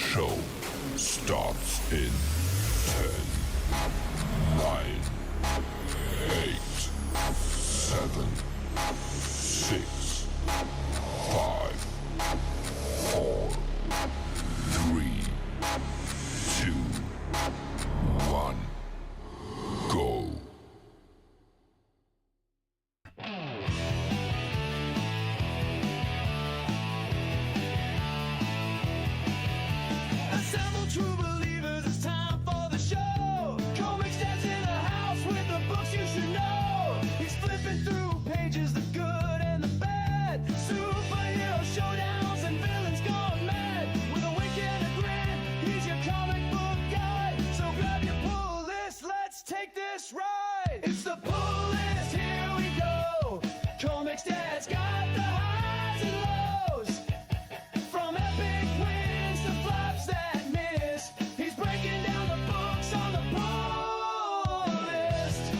show starts in 10, 9, 8, 7, 6, 5, 4, 3, 2, 1, go. Assemble true believers, it's time for the show. ComixDad's in the house with the books you should know. He's flipping through pages, the good and the bad. Superhero showdowns and villains gone mad. With a wink and a grin, he's your comic book guy. So grab your pull list, let's take this ride. It's the pull list, here we go. ComixDad's got the highs and lows. From epic wins to flops that miss, he's breaking down the books on the pull list.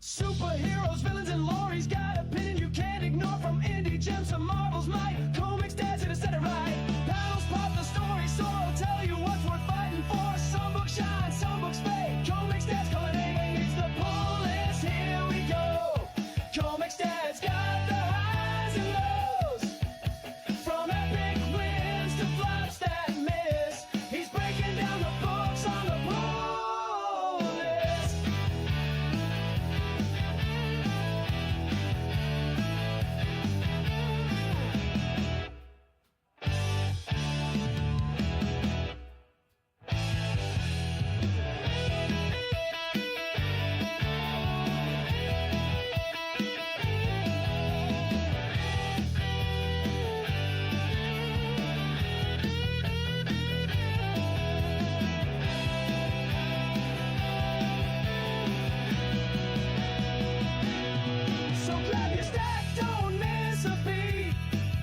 Superheroes, villains, and lore, he's got opinion you can't ignore. From indie gems to Marvel's might, ComixDad's here to set it right. Panels pop the story, so I'll tell you what's worth fighting for. Some books shine, some books fade. ComixDad's culminating, it's the pull list, here we go. ComixDad's got the highs and lows. From epic wins to flops that miss, he's breaking down the books on the pull list. So grab your stack, don't miss a beat.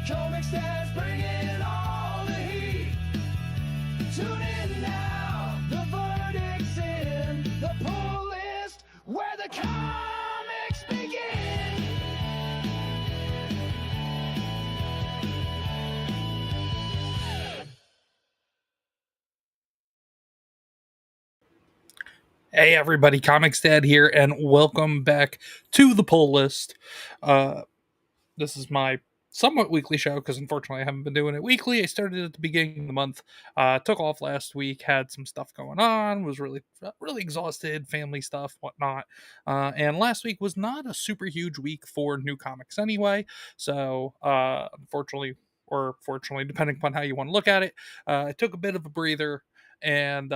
ComixDad's bringing all the heat. Tune in now, the verdict's in. The pull list, where the comics begin. Hey everybody, ComixDad here, and welcome back to the pull list. This is my somewhat weekly show because unfortunately I haven't been doing it weekly. I started at the beginning of the month, took off last week, had some stuff going on, was really exhausted, family stuff, whatnot. And last week was not a super huge week for new comics anyway. So unfortunately, or fortunately, depending upon how you want to look at it, I took a bit of a breather and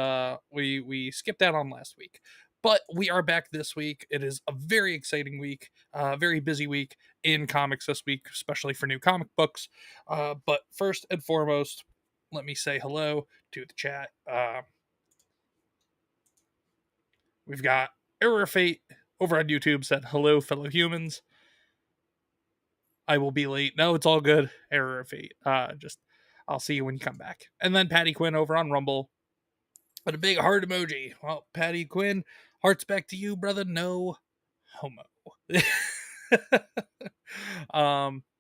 we skipped out on last week. But we are back this week. It is a very exciting week, very busy week in comics this week, especially for new comic books. But first and foremost, let me say hello to the chat. We've got Error Fate over on YouTube said, "Hello, fellow humans. I will be late." No, it's all good. Error Fate. Just I'll see you when you come back. And then Patty Quinn over on Rumble. But a big heart emoji. Well, Patty Quinn, hearts back to you, brother. No homo.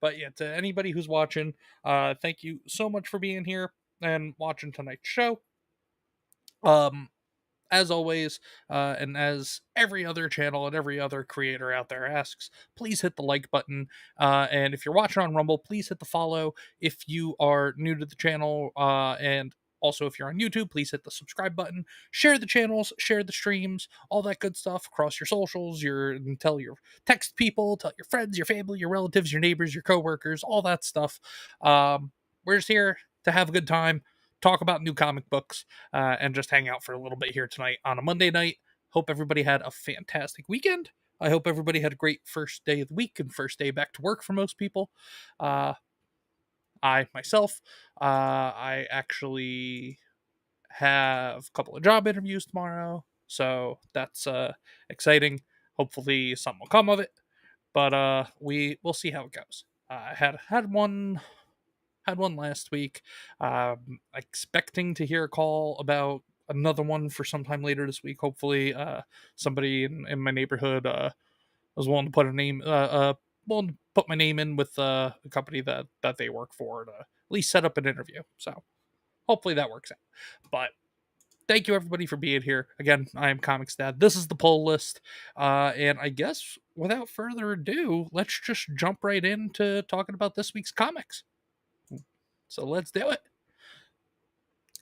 But yeah, to anybody who's watching, thank you so much for being here and watching tonight's show. As always, and as every other channel and every other creator out there asks, please hit the like button. And if you're watching on Rumble, please hit the follow. If you are new to the channel, and also if you're on YouTube, please hit the subscribe button. Share the channels, share the streams, all that good stuff across your socials. Text people, tell your friends, your family, your relatives, your neighbors, your coworkers, all that stuff. We're just here to have a good time, talk about new comic books, and just hang out for a little bit here tonight on a Monday night. Hope everybody had a fantastic weekend. I hope everybody had a great first day of the week and first day back to work for most people. I myself, I actually have a couple of job interviews tomorrow, so that's exciting. Hopefully something will come of it, but we'll see how it goes. I had one last week. Expecting to hear a call about another one for sometime later this week. Hopefully, somebody in my neighborhood was willing to put a willing to put my name in with a company that they work for to at least set up an interview. So hopefully that works out. But thank you everybody for being here. Again, I am ComixDad. This is the poll list. And I guess without further ado, let's just jump right into talking about this week's comics. So let's do it.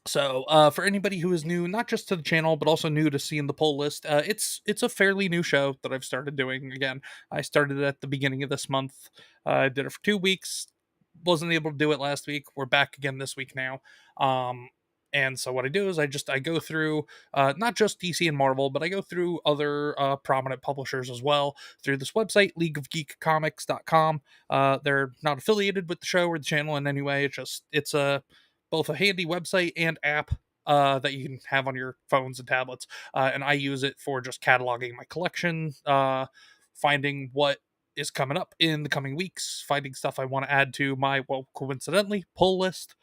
So, for anybody who is new, not just to the channel, but also new to seeing the poll list, it's a fairly new show that I've started doing. Again, I started it at the beginning of this month. I did it for 2 weeks. Wasn't able to do it last week. We're back again this week now. And so what I do is I go through not just DC and Marvel, but I go through other prominent publishers as well through this website, leagueofgeekcomics.com. They're not affiliated with the show or the channel in any way. It's a both a handy website and app that you can have on your phones and tablets. And I use it for just cataloging my collection, finding what is coming up in the coming weeks, finding stuff I want to add to my, well, coincidentally, pull list.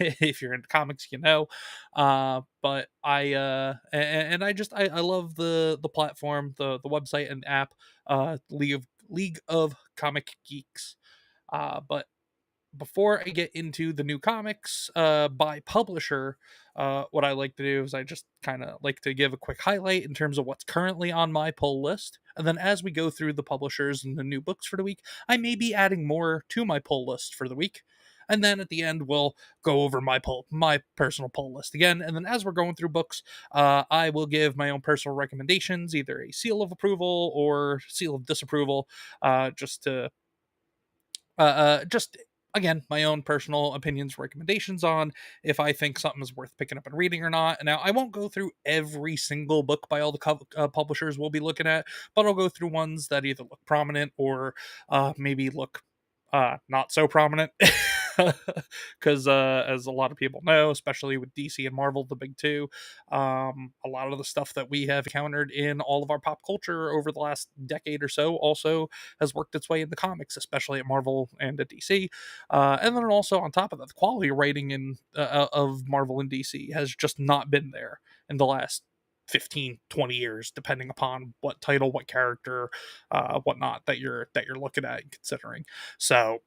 If you're into comics, you know. But and I love the platform, the website and app, League of Comic Geeks. But before I get into the new comics by publisher, what I like to do is I just kind of like to give a quick highlight in terms of what's currently on my pull list. And then as we go through the publishers and the new books for the week, I may be adding more to my pull list for the week. And then at the end, we'll go over my personal pull list again. And then as we're going through books, I will give my own personal recommendations, either a seal of approval or seal of disapproval, just again my own personal opinions, recommendations on if I think something is worth picking up and reading or not. And now I won't go through every single book by all the publishers we'll be looking at, but I'll go through ones that either look prominent or maybe look not so prominent. Because as a lot of people know, especially with DC and Marvel, the big two, a lot of the stuff that we have encountered in all of our pop culture over the last decade or so also has worked its way into comics, especially at Marvel and at DC. And then also on top of that, the quality writing of Marvel and DC has just not been there in the last 15-20 years, depending upon what title, what character, whatnot that you're looking at and considering. So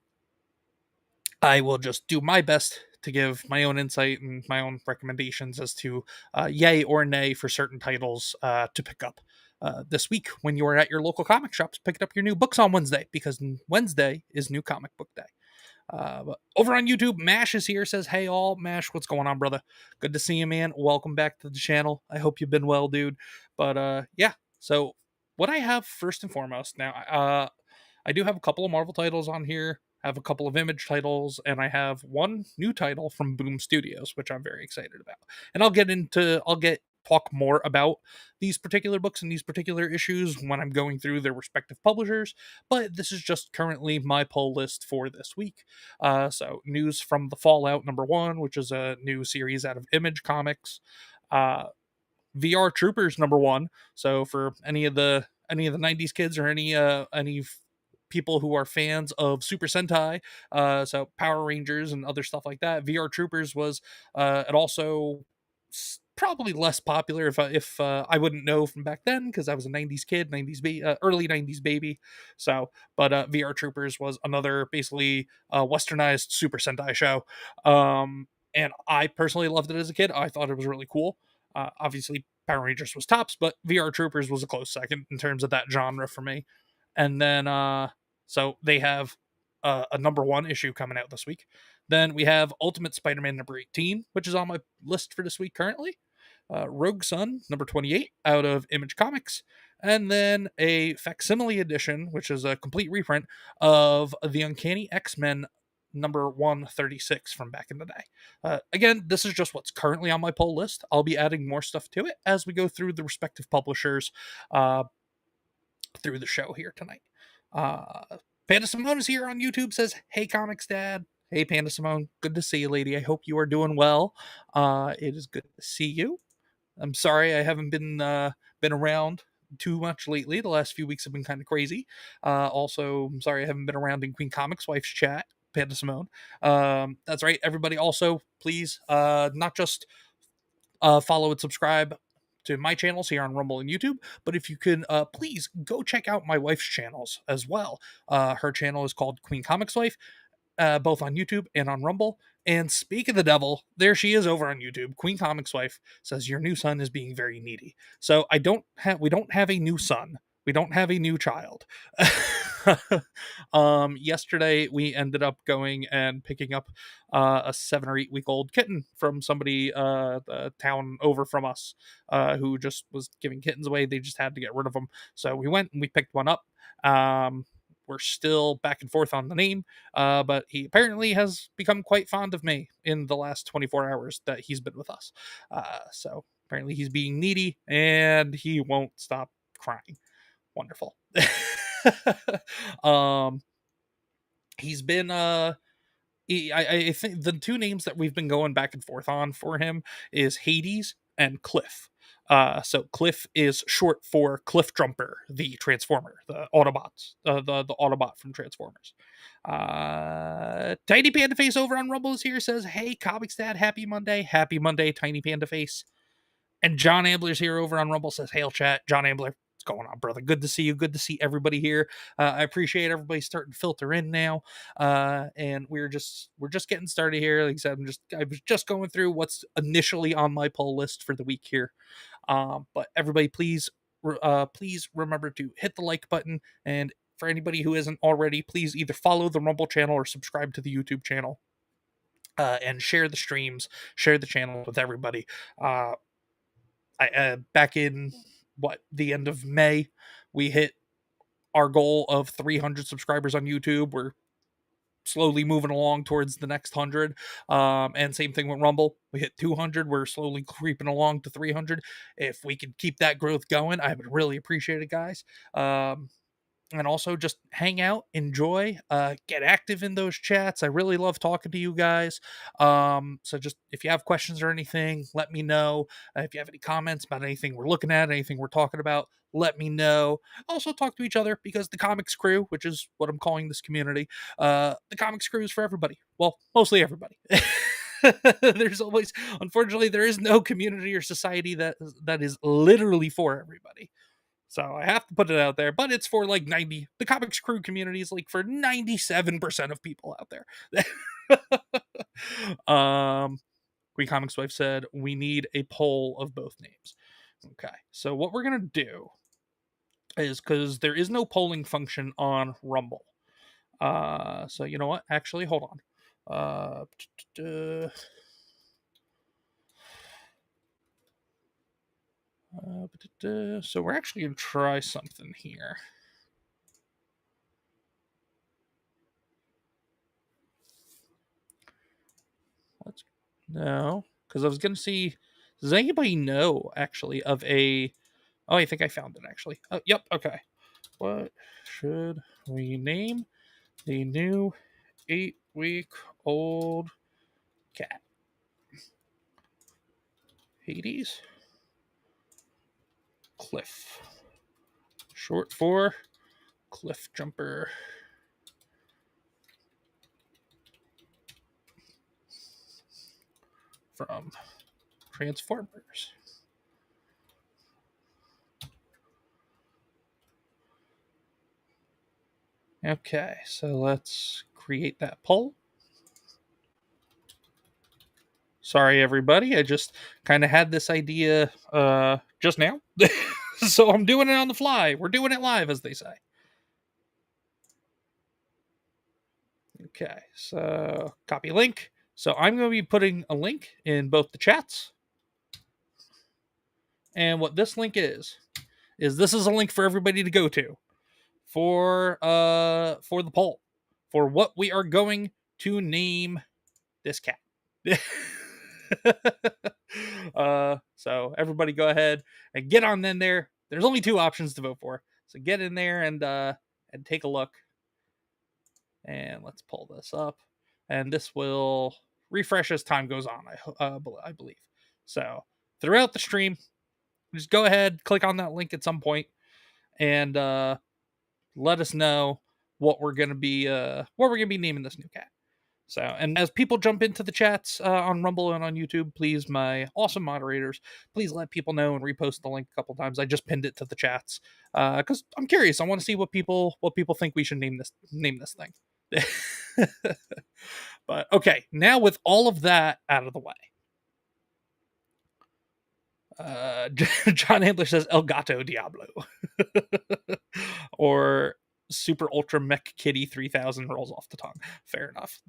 I will just do my best to give my own insight and my own recommendations as to yay or nay for certain titles to pick up this week when you are at your local comic shops picking up your new books on Wednesday, because Wednesday is new comic book day. But over on YouTube, Mash is here, says, hey all. Mash, what's going on, brother? Good to see you, man. Welcome back to the channel. I hope you've been well, dude. But yeah, so what I have first and foremost now, I do have a couple of Marvel titles on here, have a couple of Image titles, and I have one new title from Boom Studios, which I'm very excited about. And I'll talk more about these particular books and these particular issues when I'm going through their respective publishers, but this is just currently my pull list for this week. So news from the Fallout #1, which is a new series out of Image Comics. VR Troopers #1. So for any of the 90s kids or any people who are fans of Super Sentai, so Power Rangers and other stuff like that, VR Troopers was it also probably less popular if I wouldn't know from back then, because I was a 90s kid, early 90s baby. So, but VR Troopers was another basically westernized Super Sentai show. And I personally loved it as a kid. I thought it was really cool. Obviously, Power Rangers was tops, but VR Troopers was a close second in terms of that genre for me. And then, so they have a #1 issue coming out this week. Then we have Ultimate Spider-Man #18, which is on my list for this week currently. Rogue Sun #28 out of Image Comics. And then a facsimile edition, which is a complete reprint of the Uncanny X-Men #136 from back in the day. Again, this is just what's currently on my pull list. I'll be adding more stuff to it as we go through the respective publishers through the show here tonight. Panda Simone is here on YouTube, says, hey ComixDad. Hey Panda Simone, good to see you, lady. I hope you are doing well. It is good to see you. I'm sorry I haven't been around too much lately. The last few weeks have been kind of crazy. Also, I'm sorry I haven't been around in Queen Comics Wife's chat, Panda Simone. That's right, everybody. Also, please, not just follow and subscribe to my channels here on Rumble and YouTube, but if you can please go check out my wife's channels as well. Her channel is called Queen Comics Wife, both on YouTube and on Rumble. And speak of the devil, there she is over on YouTube. Queen Comics Wife says your new son is being very needy. So we don't have a new son. We don't have a new child. Yesterday we ended up going and picking up a 7 or 8 week old kitten from somebody the town over from us who just was giving kittens away. They just had to get rid of them. So we went and we picked one up. We're still back and forth on the name, but he apparently has become quite fond of me in the last 24 hours that he's been with us. So apparently he's being needy and he won't stop crying. Wonderful. He's been I think the two names that we've been going back and forth on for him is Hades and Cliff. So Cliff is short for Cliff Jumper, the Transformer, the Autobots, the Autobot from Transformers. Tiny Panda Face over on Rumble is here, says, "Hey, ComixDad, happy Monday, Tiny Panda Face." And John Ambler's here over on Rumble, says, "Hail chat, John Ambler. What's going on, brother? Good to see you. Good to see everybody here. I appreciate everybody starting to filter in now. And we're just getting started here. Like I said, I was just going through what's initially on my poll list for the week here. But everybody, please remember to hit the like button. And for anybody who isn't already, please either follow the Rumble channel or subscribe to the YouTube channel. And share the streams, share the channel with everybody. Back in the end of May, we hit our goal of 300 subscribers on YouTube. We're slowly moving along towards the next 100. And same thing with Rumble. We hit 200. We're slowly creeping along to 300. If we could keep that growth going, I would really appreciate it, guys. And also just hang out, enjoy, get active in those chats. I really love talking to you guys. So just if you have questions or anything, let me know. If you have any comments about anything we're looking at, anything we're talking about, let me know. Also talk to each other, because the comics crew, which is what I'm calling this community, the comics crew is for everybody. Well, mostly everybody. Unfortunately, there is no community or society that is literally for everybody. So I have to put it out there, but it's for like the comics crew community is like for 97% of people out there. Queen Comics Wife said, "We need a poll of both names." Okay. So what we're going to do is, because there is no polling function on Rumble. So you know what? Actually, hold on. So we're actually going to try something here. No, because I was going to see, does anybody know actually of a, oh, I think I found it actually. Oh, yep, okay. What should we name the new 8-week-old cat? Hades? Cliff. Short for Cliff Jumper. From Transformers. Okay, so let's create that poll. Sorry, everybody. I just kind of had this idea just now. So I'm doing it on the fly. We're doing it live, as they say. Okay, so copy link. So I'm going to be putting a link in both the chats. And what this link is this is a link for everybody to go to for the poll for what we are going to name this cat. So everybody go ahead and get on in there. There's only 2 options to vote for. So get in there and take a look. And let's pull this up. And this will refresh as time goes on, I believe. So throughout the stream, just go ahead, click on that link at some point, and let us know what we're gonna be naming this new cat. So, and as people jump into the chats on Rumble and on YouTube, please, my awesome moderators, please let people know and repost the link a couple times. I just pinned it to the chats because I'm curious. I want to see what people think we should name this thing. But okay, now with all of that out of the way, John Handler says El Gato Diablo, or Super Ultra Mech Kitty 3000 rolls off the tongue. Fair enough.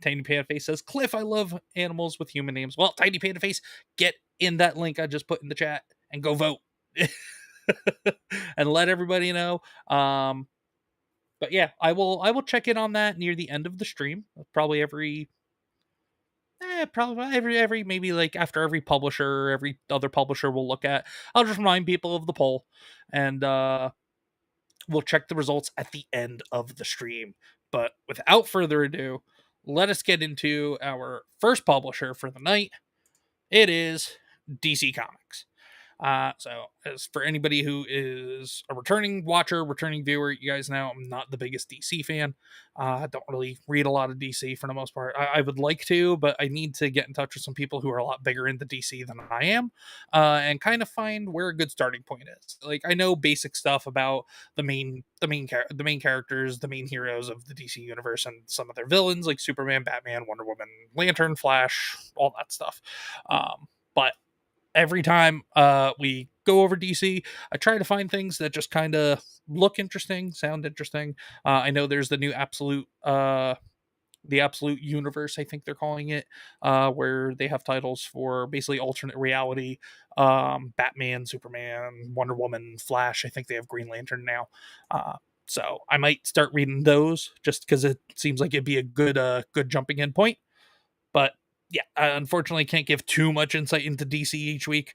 Tiny Panda Face says, Cliff, I love animals with human names. Well, Tiny Panda Face, get in that link I just put in the chat and go vote. And let everybody know. But yeah, I will check in on that near the end of the stream. Probably every maybe like after every publisher, every other publisher we'll look at. I'll just remind people of the poll, and we'll check the results at the end of the stream. But without further ado, let us get into our first publisher for the night. It is DC Comics. So, as for anybody who is a returning watcher, returning viewer, you guys know I'm not the biggest DC fan. I don't really read a lot of DC for the most part. I would like to, but I need to get in touch with some people who are a lot bigger into DC than I am, and kind of find where a good starting point is. Like, I know basic stuff about the main characters, the main heroes of the DC universe, and some of their villains like Superman, Batman, Wonder Woman, Lantern, Flash, all that stuff. But every time we go over DC, I try to find things that just kind of look interesting, sound interesting. I know there's the new the Absolute Universe, I think they're calling it, where they have titles for basically alternate reality, Batman, Superman, Wonder Woman, Flash. I think they have Green Lantern now. So I might start reading those just because it seems like it'd be a good jumping in point. But yeah, I unfortunately can't give too much insight into DC each week,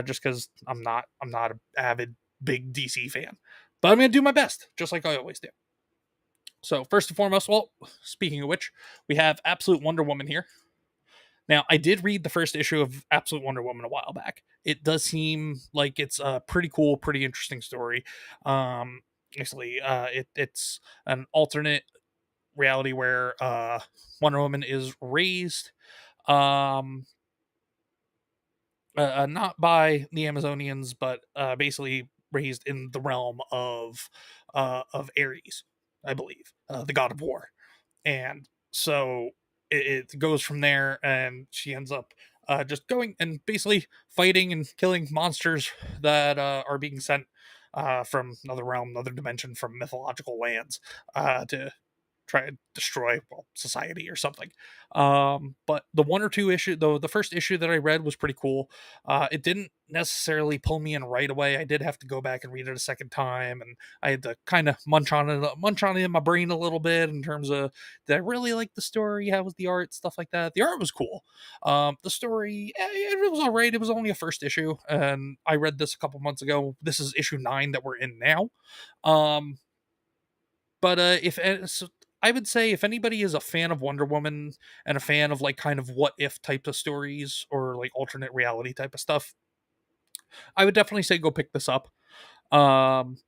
just because I'm not an avid big DC fan. But I'm gonna do my best, just like I always do. So first and foremost, well, speaking of which, we have Absolute Wonder Woman here. Now, I did read the first issue of Absolute Wonder Woman a while back. It does seem like it's a pretty cool, pretty interesting story. Actually, it's an alternate reality where Wonder Woman is raised not by the Amazonians, but basically raised in the realm of Ares, I believe, the god of war, and so it goes from there, and she ends up just going and basically fighting and killing monsters that are being sent from another realm, another dimension, from mythological lands to try and destroy society or something. But the one or two issue, though, the first issue that I read was pretty cool. It didn't necessarily pull me in right away. I did have to go back and read it a second time, and I had to kind of munch on it in my brain a little bit in terms of, did I really like the story? How was the art? Stuff like that. The art was cool. The story, it was all right. It was only a first issue, and I read this a couple months ago. This is issue 9 that we're in now. But so I would say if anybody is a fan of Wonder Woman and a fan of like kind of what if type of stories or like alternate reality type of stuff, I would definitely say go pick this up. Um,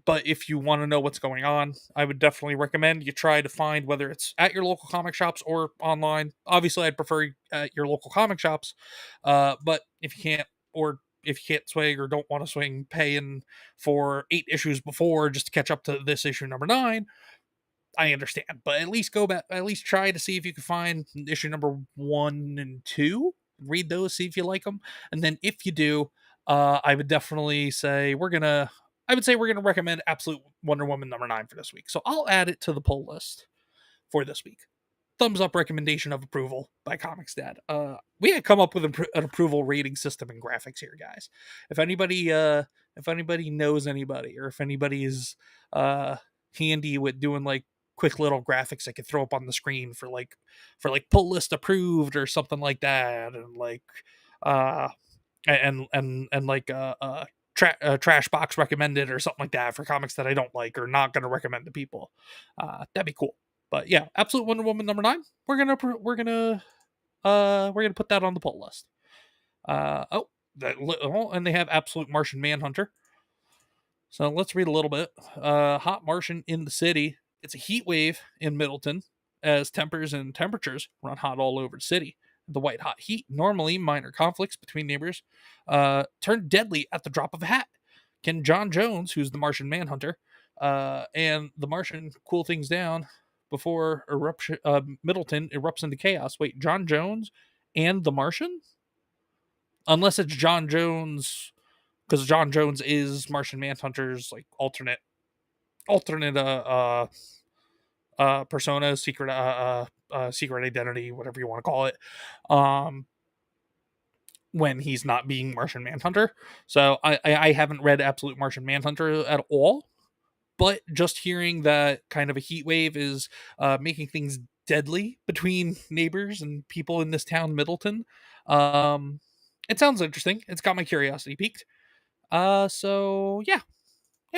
but if you want to know what's going on, I would definitely recommend you try to find whether it's at your local comic shops or online. Obviously, I'd prefer at your local comic shops, but if you can't, or if you can't swing or don't want to swing paying for 8 issues before just to catch up to this issue number 9, I understand, but at least go back, at least try to see if you can find issue number 1 and 2. Read those, see if you like them, and then if you do, I would definitely say I would say we're gonna recommend Absolute Wonder Woman number 9 for this week. So I'll add it to the poll list for this week. Thumbs up recommendation of approval by ComixDad. We had come up with an approval rating system and graphics here, guys. If anybody knows anybody, or if anybody is handy with doing like quick little graphics I could throw up on the screen for like pull list approved or something like that, and like and like trash box recommended or something like that for comics that I don't like or not going to recommend to people, that'd be cool. But yeah, Absolute Wonder Woman number 9. We're gonna put that on the poll list. And they have Absolute Martian Manhunter. So let's read a little bit. Hot Martian in the city. It's a heat wave in Middleton as tempers and temperatures run hot all over the city. The white hot heat, normally minor conflicts between neighbors, turn deadly at the drop of a hat. Can John Jones, who's the Martian Manhunter, and the Martian cool things down before Middleton erupts into chaos? Wait, John Jones and the Martian? Unless it's John Jones, because John Jones is Martian Manhunter's like alternate persona, secret identity, whatever you want to call it, um when he's not being Martian Manhunter. So I haven't read Absolute Martian Manhunter at all, but just hearing that kind of a heat wave is making things deadly between neighbors and people in this town, Middleton. um it sounds interesting. It's got my curiosity piqued. So yeah,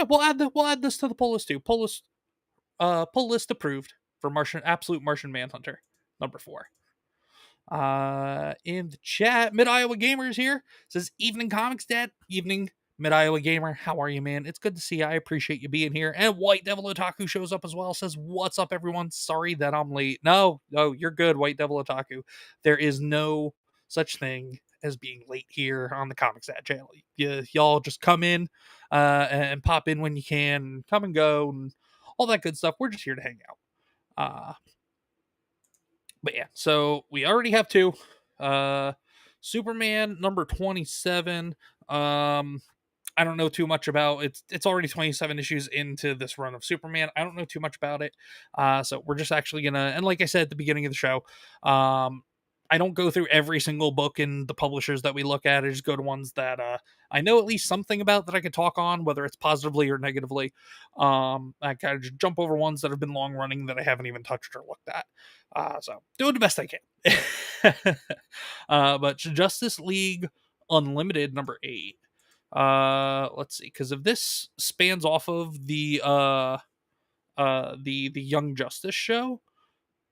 we'll add this to the poll list too. Poll list approved for Absolute Martian Manhunter number 4. In the chat, Mid Iowa Gamers here says, "Evening Comics Dad, evening Mid Iowa Gamer. How are you, man? It's good to see you. I appreciate you being here." And White Devil Otaku shows up as well. Says, "What's up, everyone? Sorry that I'm late." No, you're good, White Devil Otaku. There is no such thing as being late here on the Comics Dad channel. Y'all just come in and pop in when you can, come and go, and all that good stuff. We're just here to hang out. But yeah, so we already have 2. Superman number 27. I don't know too much about it. It's already 27 issues into this run of Superman. I don't know too much about it. So we're just actually gonna, and like I said at the beginning of the show, I don't go through every single book in the publishers that we look at. I just go to ones that I know at least something about that I could talk on, whether it's positively or negatively. I kind of just jump over ones that have been long running that I haven't even touched or looked at. So doing the best I can. But Justice League Unlimited number 8. Let's see, because if this spans off of the Young Justice show,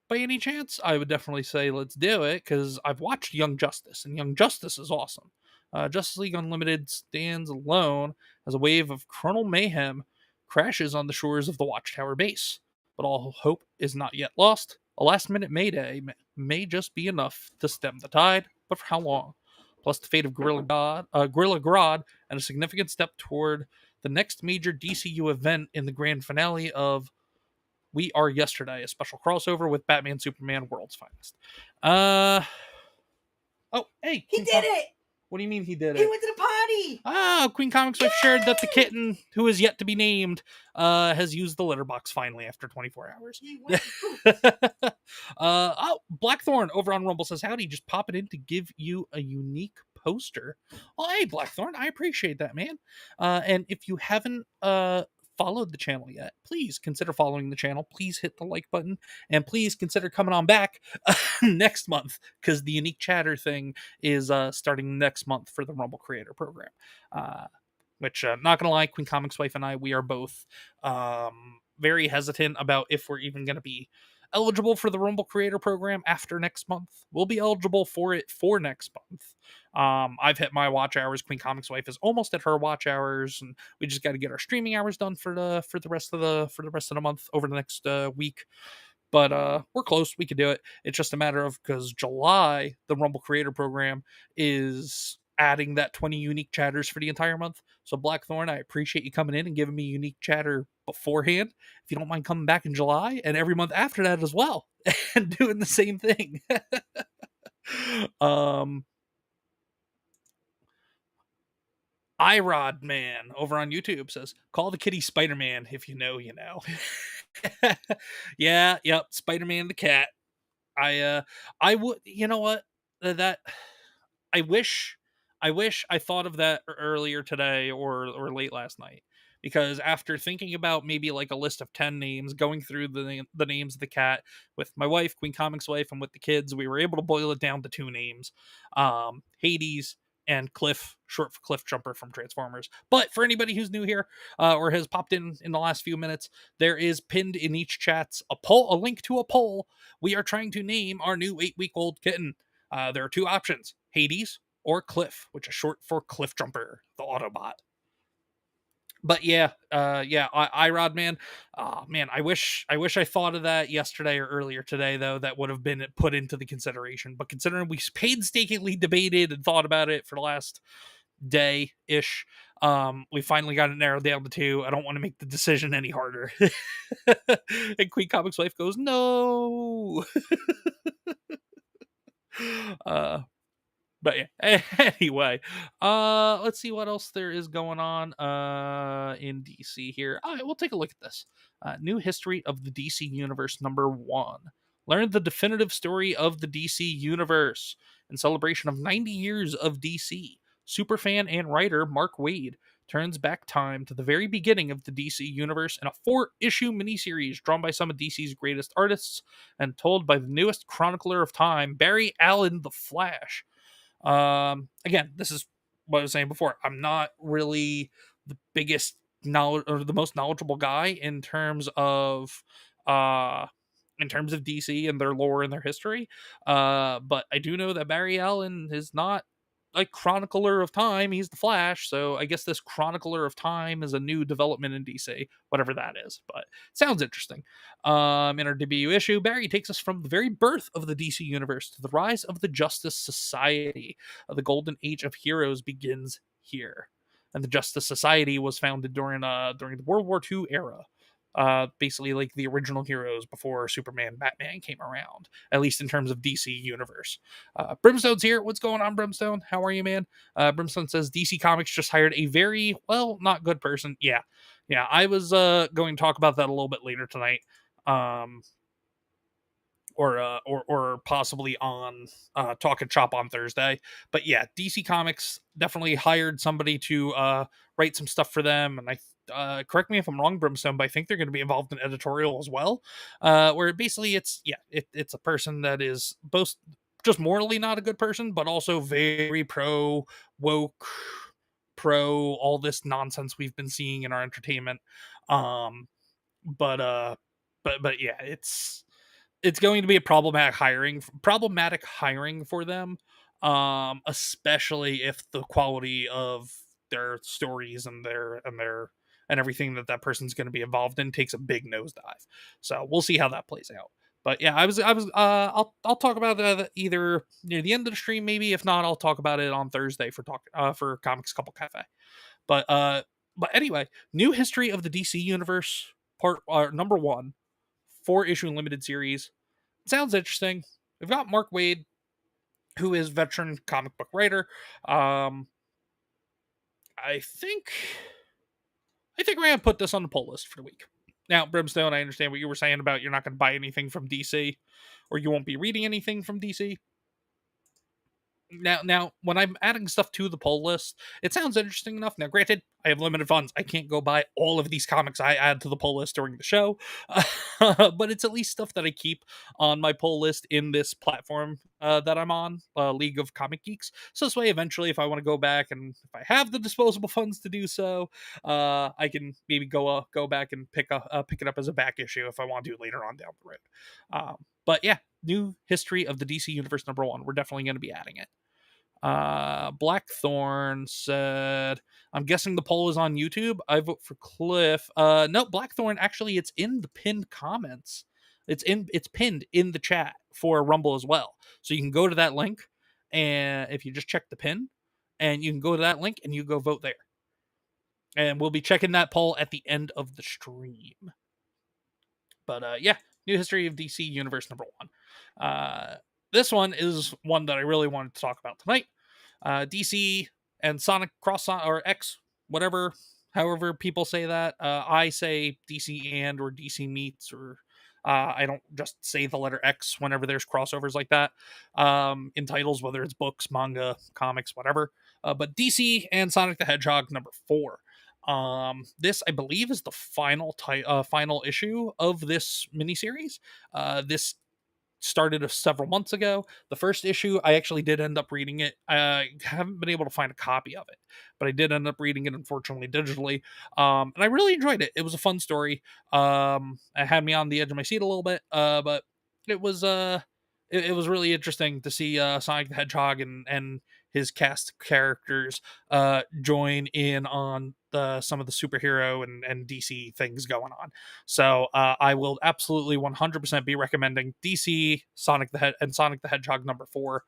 by any chance, I would definitely say let's do it, because I've watched Young Justice, and Young Justice is awesome. Justice League Unlimited stands alone as a wave of Colonel Mayhem crashes on the shores of the Watchtower base. But all hope is not yet lost. A last-minute mayday may just be enough to stem the tide, but for how long? Plus the fate of Gorilla Grodd, and a significant step toward the next major DCU event in the grand finale of We Are Yesterday, a special crossover with Batman, Superman, World's Finest. Oh, hey. He did it! What do you mean he did He it? went to the party! Queen Comics Wife shared that the Yay! kitten, who is yet to be named, has used the litter box finally after 24 hours. He went. Blackthorn over on Rumble says, "Howdy, just popping in to give you a unique poster." Oh, hey, Blackthorn, I appreciate that, man. And if you haven't followed the channel yet, please consider following the channel. Please hit the like button, and please consider coming on back next month, because the unique chatter thing is starting next month for the Rumble Creator Program. Which, not gonna lie, Queen Comics Wife and I, we are both very hesitant about if we're even gonna be eligible for the Rumble Creator Program after next month. We'll be eligible for it for next month. I've hit my watch hours. Queen Comics Wife is almost at her watch hours, and we just got to get our streaming hours done for the rest of the month over the next week. But we're close. We could do it. It's just a matter of, because July, the Rumble Creator Program is adding that 20 unique chatters for the entire month. So Blackthorn, I appreciate you coming in and giving me unique chatter beforehand. If you don't mind coming back in July and every month after that as well, and doing the same thing. iRod Man over on YouTube says, "Call the kitty Spider-Man. If you know, you know." Yep, Spider-Man the cat. I would, you know what? That I wish I thought of that earlier today or late last night, because after thinking about maybe like a list of 10 names, going through the names of the cat with my wife, Queen Comics Wife, and with the kids, we were able to boil it down to 2 names. Hades and Cliff, short for Cliff Jumper from Transformers. But for anybody who's new here or has popped in the last few minutes, there is pinned in each chat's a link to a poll. We are trying to name our new 8-week-old kitten. There are 2 options: Hades or Cliff, which is short for Cliff Jumper, the Autobot. But yeah, Irod man, oh man, I wish I thought of that yesterday or earlier today though. That would have been put into the consideration. But considering we painstakingly debated and thought about it for the last day ish, we finally got it narrowed down to two. I don't want to make the decision any harder. And Queen Comics wife goes, no. uh but yeah, anyway, let's see what else there is going on in DC here. All right, we'll take a look at this. New history of the DC universe #1. Learn the definitive story of the DC universe. In celebration of 90 years of DC, superfan and writer Mark Waid turns back time to the very beginning of the DC universe in a 4-issue miniseries drawn by some of DC's greatest artists and told by the newest chronicler of time, Barry Allen the Flash. Again, this is what I was saying before. I'm not really the biggest knowledge or the most knowledgeable guy uh in terms of DC and their lore and their history. But I do know that Barry Allen is not like chronicler of time. He's the Flash, so I guess this chronicler of time is a new development in DC, whatever that is. But it sounds interesting. In our debut issue, Barry takes us from the very birth of the DC universe to the rise of the Justice Society. The golden age of heroes begins here, and the Justice Society was founded during the World War II era. Basically like the original heroes before Superman, Batman came around, at least in terms of DC universe. Brimstone's here. What's going on, Brimstone? How are you, man? Brimstone says DC Comics just hired a very, well, not good person. Yeah, I was going to talk about that a little bit later tonight. Um, or possibly on Talk and Chop on Thursday. But yeah, DC Comics definitely hired somebody to write some stuff for them, and I correct me if I'm wrong, Brimstone, but I think they're going to be involved in editorial as well. Where basically it's a person that is both just morally not a good person, but also very pro woke, pro all this nonsense we've been seeing in our entertainment. Um, but yeah, it's going to be a problematic hiring for them, especially if the quality of their stories and everything that person's going to be involved in takes a big nosedive. So we'll see how that plays out. But yeah, I'll talk about that either near the end of the stream, maybe. If not, I'll talk about it on Thursday for Comics Couple Cafe. But anyway, new history of the DC universe part #1, 4-issue limited series. Sounds interesting. We've got Mark Waid, who is veteran comic book writer. Um, I think we're gonna put this on the poll list for the week. Now, Brimstone, I understand what you were saying about you're not going to buy anything from DC, or you won't be reading anything from DC. Now, when I'm adding stuff to the poll list, it sounds interesting enough. Now, granted, I have limited funds. I can't go buy all of these comics I add to the poll list during the show, but it's at least stuff that I keep on my poll list in this platform that I'm on, League of Comic Geeks. So this way, eventually, if I want to go back and if I have the disposable funds to do so, I can maybe go back and pick it up as a back issue if I want to later on down the road. But yeah, new history of the DC Universe #1. We're definitely going to be adding it. Blackthorn said, I'm guessing the poll is on YouTube. I vote for Cliff. No, Blackthorn, actually, it's in the pinned comments. It's pinned in the chat for Rumble as well. So you can go to that link, and if you just check the pin, and you can go to that link and you go vote there. And we'll be checking that poll at the end of the stream. But yeah, new history of DC Universe #1. This one is one that I really wanted to talk about tonight. DC and Sonic Cross or X, whatever, however people say that. I say DC and or DC meets, or I don't just say the letter X whenever there's crossovers like that in titles, whether it's books, manga, comics, whatever. But DC and Sonic the Hedgehog #4. This I believe is the final issue of this miniseries. This started several months ago. The first issue, I actually did end up reading it. I haven't been able to find a copy of it, but I did end up reading it, unfortunately, digitally. And I really enjoyed it. It was a fun story. It had me on the edge of my seat a little bit, but it was it was really interesting to see Sonic the Hedgehog and his cast characters join in on some of the superhero and DC things going on. So I will absolutely 100% be recommending DC Sonic the Hedgehog #4.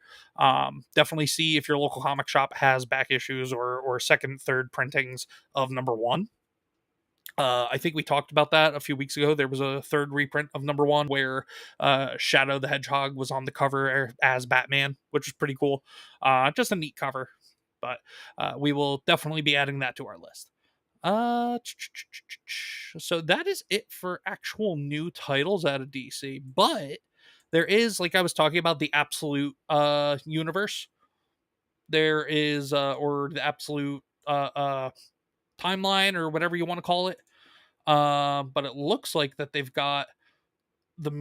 Definitely see if your local comic shop has back issues or second, third printings of #1. I think we talked about that a few weeks ago. There was a third reprint of #1 where Shadow the Hedgehog was on the cover as Batman, which was pretty cool. Just a neat cover, but we will definitely be adding that to our list. So that is it for actual new titles out of DC. But there is, like I was talking about, the Absolute universe. There is, or the Absolute timeline, or whatever you want to call it. But it looks like that they've got the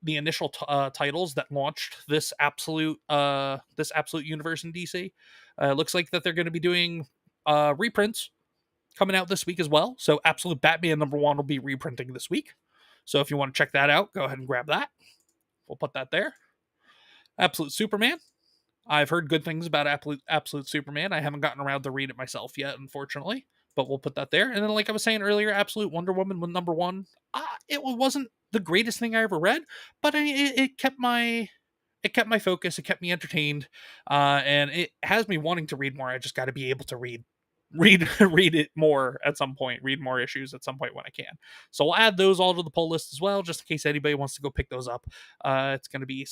initial titles that launched this absolute universe in DC. It looks like that they're going to be doing reprints coming out this week as well. So Absolute Batman #1 will be reprinting this week. So if you want to check that out, go ahead and grab that. We'll put that there. Absolute Superman. I've heard good things about Absolute Superman. I haven't gotten around to read it myself yet, unfortunately, but we'll put that there. And then, like I was saying earlier, Absolute Wonder Woman with #1. It wasn't the greatest thing I ever read, but it kept my focus. It kept me entertained, and it has me wanting to read more. I just got to be able to read it more at some point, read more issues at some point when I can. So we'll add those all to the pull list as well, just in case anybody wants to go pick those up. It's going to be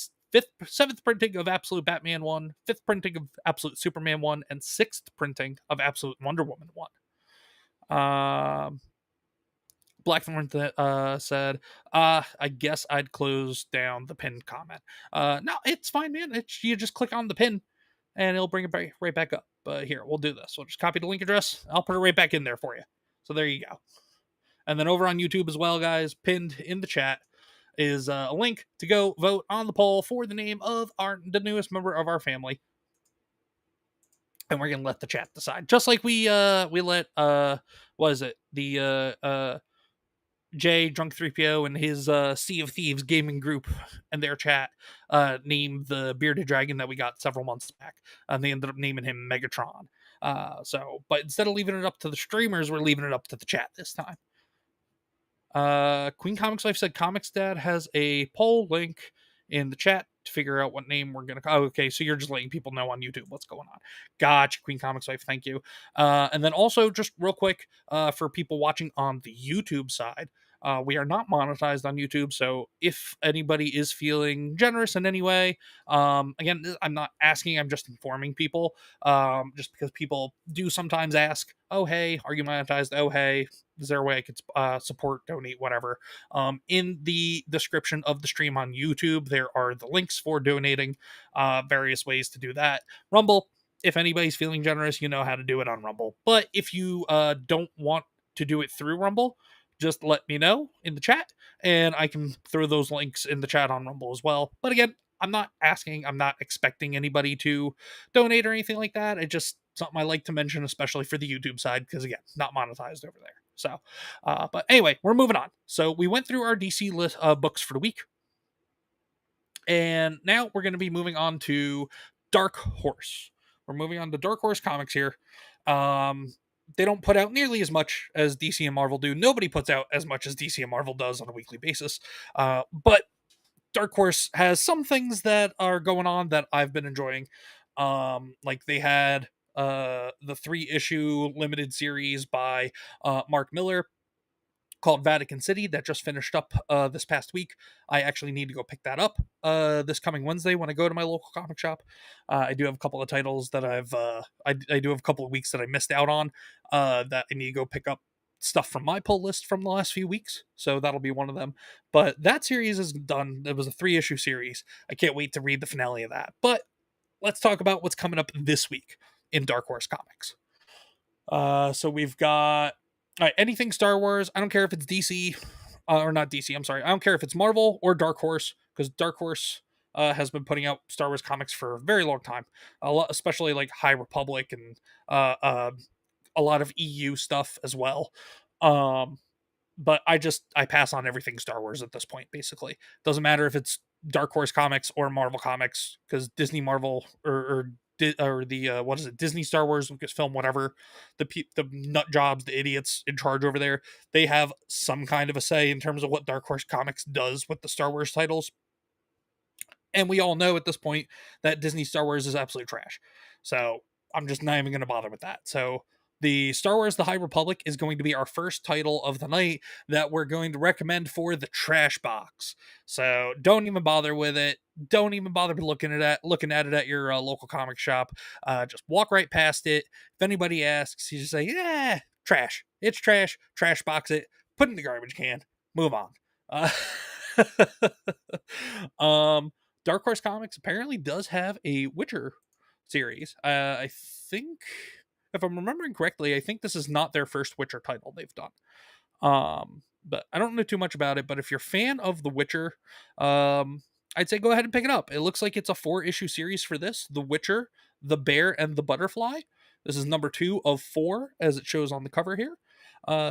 seventh printing of Absolute Batman 1, fifth printing of Absolute Superman 1, and sixth printing of Absolute Wonder Woman 1. Blackthorn said, I guess I'd close down the pinned comment. No, it's fine, man. You just click on the pin and it'll bring it right back up. But here, we'll do this. We'll just copy the link address. I'll put it right back in there for you. So there you go. And then over on YouTube as well, guys, pinned in the chat is a link to go vote on the poll for the name of the newest member of our family. And we're gonna let the chat decide, just like we let what is it, the Jay Drunk 3PO and his Sea of Thieves gaming group and their chat named the bearded dragon that we got several months back. They ended up naming him Megatron. But instead of leaving it up to the streamers, we're leaving it up to the chat this time. Queen Comics Life said ComixDad has a poll link in the chat to figure out what name we're gonna. Oh, okay, so you're just letting people know on YouTube what's going on. Gotcha, Queen Comics Life. Thank you. And then also, just real quick, for people watching on the YouTube side, we are not monetized on YouTube, so if anybody is feeling generous in any way, again, I'm not asking, I'm just informing people, just because people do sometimes ask, oh, hey, are you monetized? Oh, hey, is there a way I could support, donate, whatever? In the description of the stream on YouTube, there are the links for donating, various ways to do that. Rumble, if anybody's feeling generous, you know how to do it on Rumble. But if you don't want to do it through Rumble, just let me know in the chat, and I can throw those links in the chat on Rumble as well. But again, I'm not expecting anybody to donate or anything like that. It's just something I like to mention, especially for the YouTube side, because again, not monetized over there. So, but anyway, we're moving on. So we went through our DC list books for the week, and now we're going to be moving on to Dark Horse. We're moving on to Dark Horse Comics here. They don't put out nearly as much as DC and Marvel do. Nobody puts out as much as DC and Marvel does on a weekly basis. But Dark Horse has some things that are going on that I've been enjoying. Like they had the 3-issue limited series by Mark Miller called Vatican City that just finished up this past week. I actually need to go pick that up this coming Wednesday when I go to my local comic shop. I do have a couple of titles that I do have a couple of weeks that I missed out on that I need to go pick up stuff from my pull list from the last few weeks. So that'll be one of them. But that series is done. It was a 3-issue series. I can't wait to read the finale of that. But let's talk about what's coming up this week in Dark Horse Comics. So we've got anything Star Wars. I don't care if it's DC or not DC. I'm sorry. I don't care if it's Marvel or Dark Horse, because Dark Horse has been putting out Star Wars comics for a very long time. A lot, especially like High Republic and a lot of EU stuff as well. But I pass on everything Star Wars at this point. Basically, doesn't matter if it's Dark Horse Comics or Marvel Comics, because Disney, Marvel, or what is it, Disney, Star Wars, Lucasfilm, whatever, the nut jobs, the idiots in charge over there, they have some kind of a say in terms of what Dark Horse Comics does with the Star Wars titles. And we all know at this point that Disney Star Wars is absolute trash. So I'm just not even going to bother with that. So the Star Wars The High Republic is going to be our first title of the night that we're going to recommend for the trash box. So don't even bother with it. Don't even bother looking at it at your local comic shop. Just walk right past it. If anybody asks, you just say, "Yeah, trash. It's trash. Trash box it. Put it in the garbage can. Move on." Uh, Dark Horse Comics apparently does have a Witcher series. I think, if I'm remembering correctly, I think this is not their first Witcher title they've done. But I don't know too much about it. But if you're a fan of The Witcher, I'd say go ahead and pick it up. It looks like it's a 4-issue series for this: The Witcher, The Bear, and the Butterfly. This is number 2 of 4, as it shows on the cover here.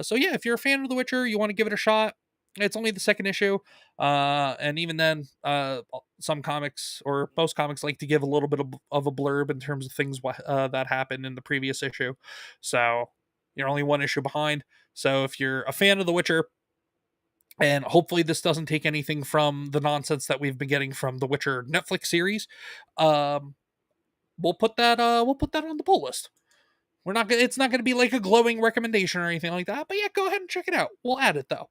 So yeah, if you're a fan of The Witcher, you want to give it a shot. It's only the second issue, and even then, some comics or most comics like to give a little bit of a blurb in terms of things that happened in the previous issue. So you're only 1 issue behind. So if you're a fan of The Witcher, and hopefully this doesn't take anything from the nonsense that we've been getting from the Witcher Netflix series, we'll put that on the pull list. It's not gonna be like a glowing recommendation or anything like that, but yeah, go ahead and check it out. We'll add it though.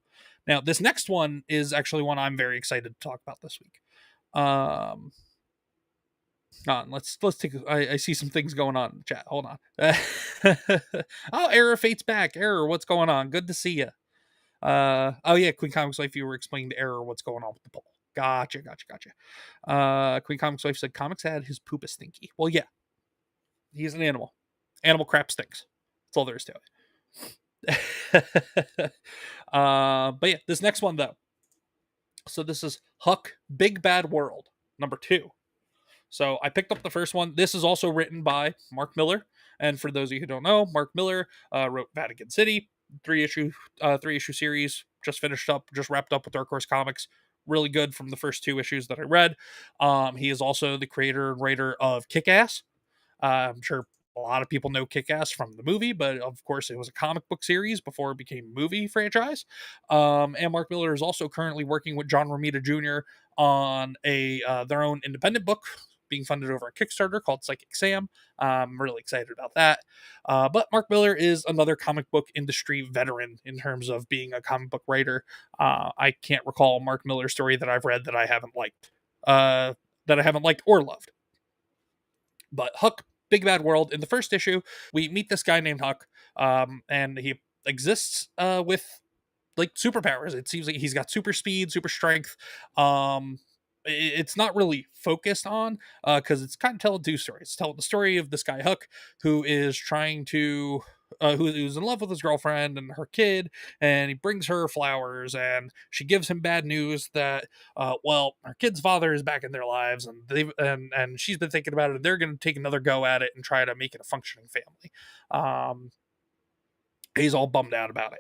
Now, this next one is actually one I'm very excited to talk about this week. Let's take. I see some things going on in the chat. Hold on. Oh, Error Fate's back. Error, what's going on? Good to see you. Oh yeah, Queen Comics Life, you were explaining to Error what's going on with the poll. Gotcha. Queen Comics Life said ComixDad, his poop is stinky. Well, yeah, he's an animal. Animal crap stinks. That's all there is to it. But yeah, this next one though. So this is Huck Big Bad World number 2. So I picked up the first one. This is also written by Mark Miller, and for those of you who don't know, Mark Miller wrote Vatican City, 3-issue series. Just wrapped up with Dark Horse Comics. Really good from the first 2 issues that I read. He is also the creator and writer of Kick-Ass. I'm sure a lot of people know Kick-Ass from the movie, but of course it was a comic book series before it became a movie franchise. And Mark Miller is also currently working with John Romita Jr. on their own independent book being funded over on Kickstarter called Psychic Sam. I'm really excited about that. But Mark Miller is another comic book industry veteran in terms of being a comic book writer. I can't recall a Mark Miller story that I've read that I haven't liked or loved. But Huck Big Bad World, in the first issue, we meet this guy named Huck, and he exists with like superpowers. It seems like he's got super speed, super strength. It's not really focused on because it's kind of telling 2 stories. It's telling the story of this guy Huck, who is trying to who's in love with his girlfriend and her kid, and he brings her flowers, and she gives him bad news that her kid's father is back in their lives, and and she's been thinking about it, and they're going to take another go at it and try to make it a functioning family. He's all bummed out about it.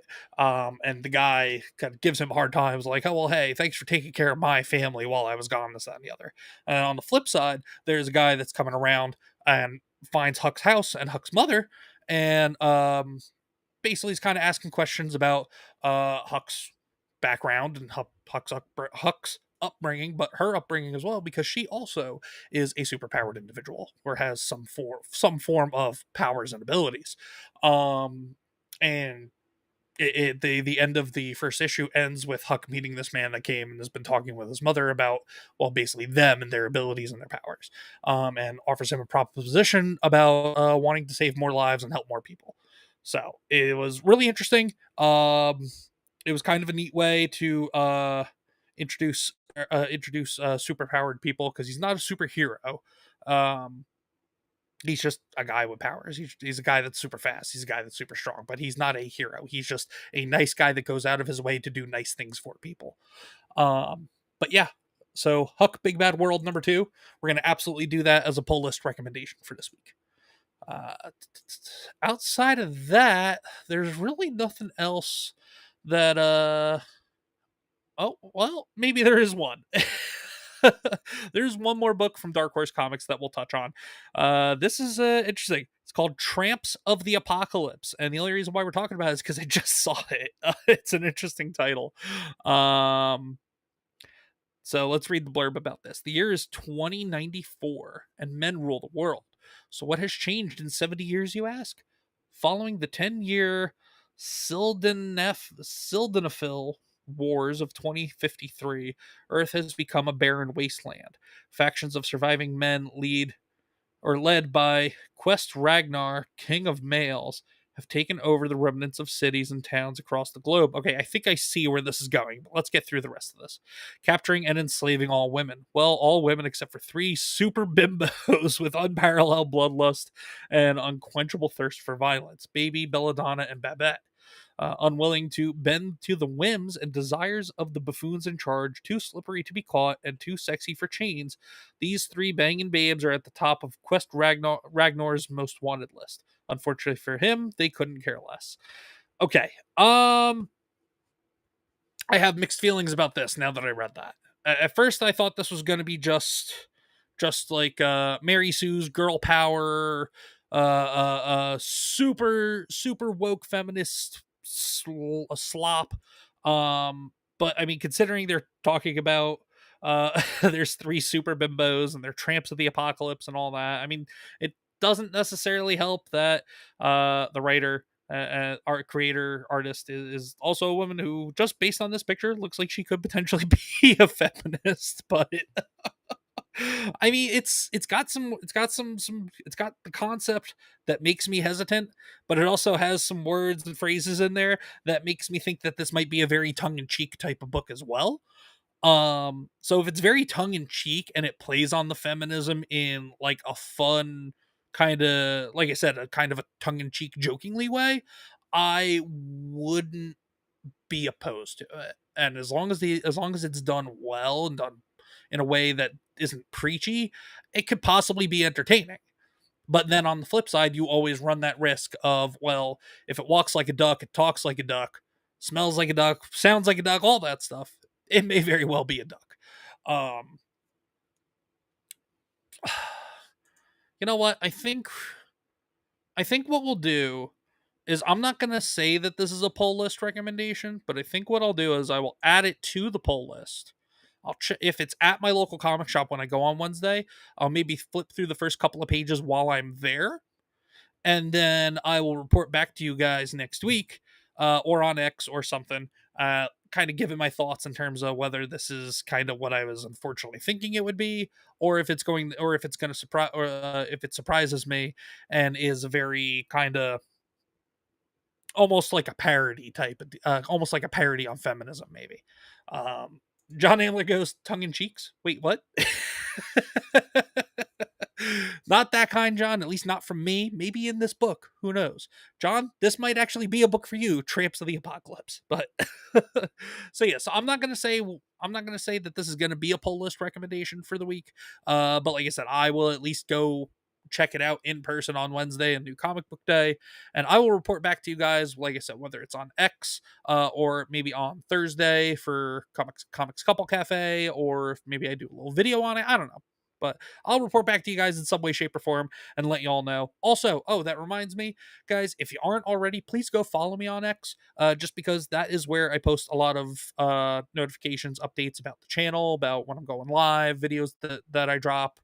And the guy kind of gives him a hard time. He's like, "Oh, well, hey, thanks for taking care of my family while I was gone, this, that, and the other." And on the flip side, there's a guy that's coming around and finds Huck's house and Huck's mother, and basically he's kind of asking questions about Huck's background and Huck's upbringing, but her upbringing as well, because she also is a superpowered individual or has some form of powers and abilities. And the end of the first issue ends with Huck meeting this man that came and has been talking with his mother about, well, basically them and their abilities and their powers, and offers him a proposition about wanting to save more lives and help more people. So it was really interesting. It was kind of a neat way to introduce superpowered people, because he's not a superhero. He's just a guy with powers. He's a guy that's super fast. He's a guy that's super strong, but he's not a hero. He's just a nice guy that goes out of his way to do nice things for people. But yeah, so Huck Big Bad World number 2, we're going to absolutely do that as a pull list recommendation for this week. Outside of that, there's really nothing else that oh, well, maybe there is one. There's one more book from Dark Horse Comics that we'll touch on. This is interesting. It's called Tramps of the Apocalypse, and the only reason why we're talking about it is because I just saw it. It's an interesting title. So let's read the blurb about this. The year is 2094, and men rule the world. So what has changed in 70 years, you ask? Following the 10-year Sildenafil Wars of 2053, Earth has become a barren wasteland. Factions of surviving men led by Quest Ragnar, King of Males, have taken over the remnants of cities and towns across the globe. Okay, I think I see where this is going, but let's get through the rest of this. Capturing and enslaving all women. Well, all women except for 3 super bimbos with unparalleled bloodlust and unquenchable thirst for violence. Baby, Belladonna, and Babette. Unwilling to bend to the whims and desires of the buffoons in charge, too slippery to be caught and too sexy for chains, these 3 banging babes are at the top of Quest Ragnar's most wanted list. Unfortunately for him, they couldn't care less. Okay, I have mixed feelings about this now that I read that. At first, I thought this was going to be just like Mary Sue's girl power, super woke feminist slop. But I mean, considering they're talking about there's 3 super bimbos and they're tramps of the apocalypse and all that, I mean, it doesn't necessarily help that the writer art creator artist is also a woman who, just based on this picture, looks like she could potentially be a feminist. But I mean, it's got the concept that makes me hesitant, but it also has some words and phrases in there that makes me think that this might be a very tongue-in-cheek type of book as well. So if it's very tongue-in-cheek and it plays on the feminism in like a fun kind of, like I said, a kind of a tongue-in-cheek jokingly way, I wouldn't be opposed to it. And as long as it's done well and done in a way that isn't preachy, it could possibly be entertaining. But then on the flip side, you always run that risk of, well, if it walks like a duck, it talks like a duck, smells like a duck, sounds like a duck, all that stuff, it may very well be a duck. You know what? I think what we'll do is, I'm not going to say that this is a poll list recommendation, but I think what I'll do is I will add it to the poll list. If it's at my local comic shop when I go on Wednesday, I'll maybe flip through the first couple of pages while I'm there, and then I will report back to you guys next week, or on X or something, kind of giving my thoughts in terms of whether this is kind of what I was unfortunately thinking it would be, or if it's going to surprise, or if it surprises me and is very kind of almost like a parody type, almost like a parody on feminism, maybe. John Amler goes, tongue in cheeks. Wait, what? Not that kind, John. At least not from me. Maybe in this book. Who knows? John, this might actually be a book for you, Tramps of the Apocalypse. But so yeah, so I'm not gonna say that this is gonna be a poll list recommendation for the week. But like I said, I will at least go check it out in person on Wednesday and do comic book day, and I will report back to you guys, like I said, whether it's on X, or maybe on Thursday for comics couple cafe, or if maybe I do a little video on it. I don't know, but I'll report back to you guys in some way, shape, or form and let you all know. Also, oh, that reminds me, guys, if you aren't already, please go follow me on X, just because that is where I post a lot of notifications, updates about the channel, about when I'm going live, videos that I drop,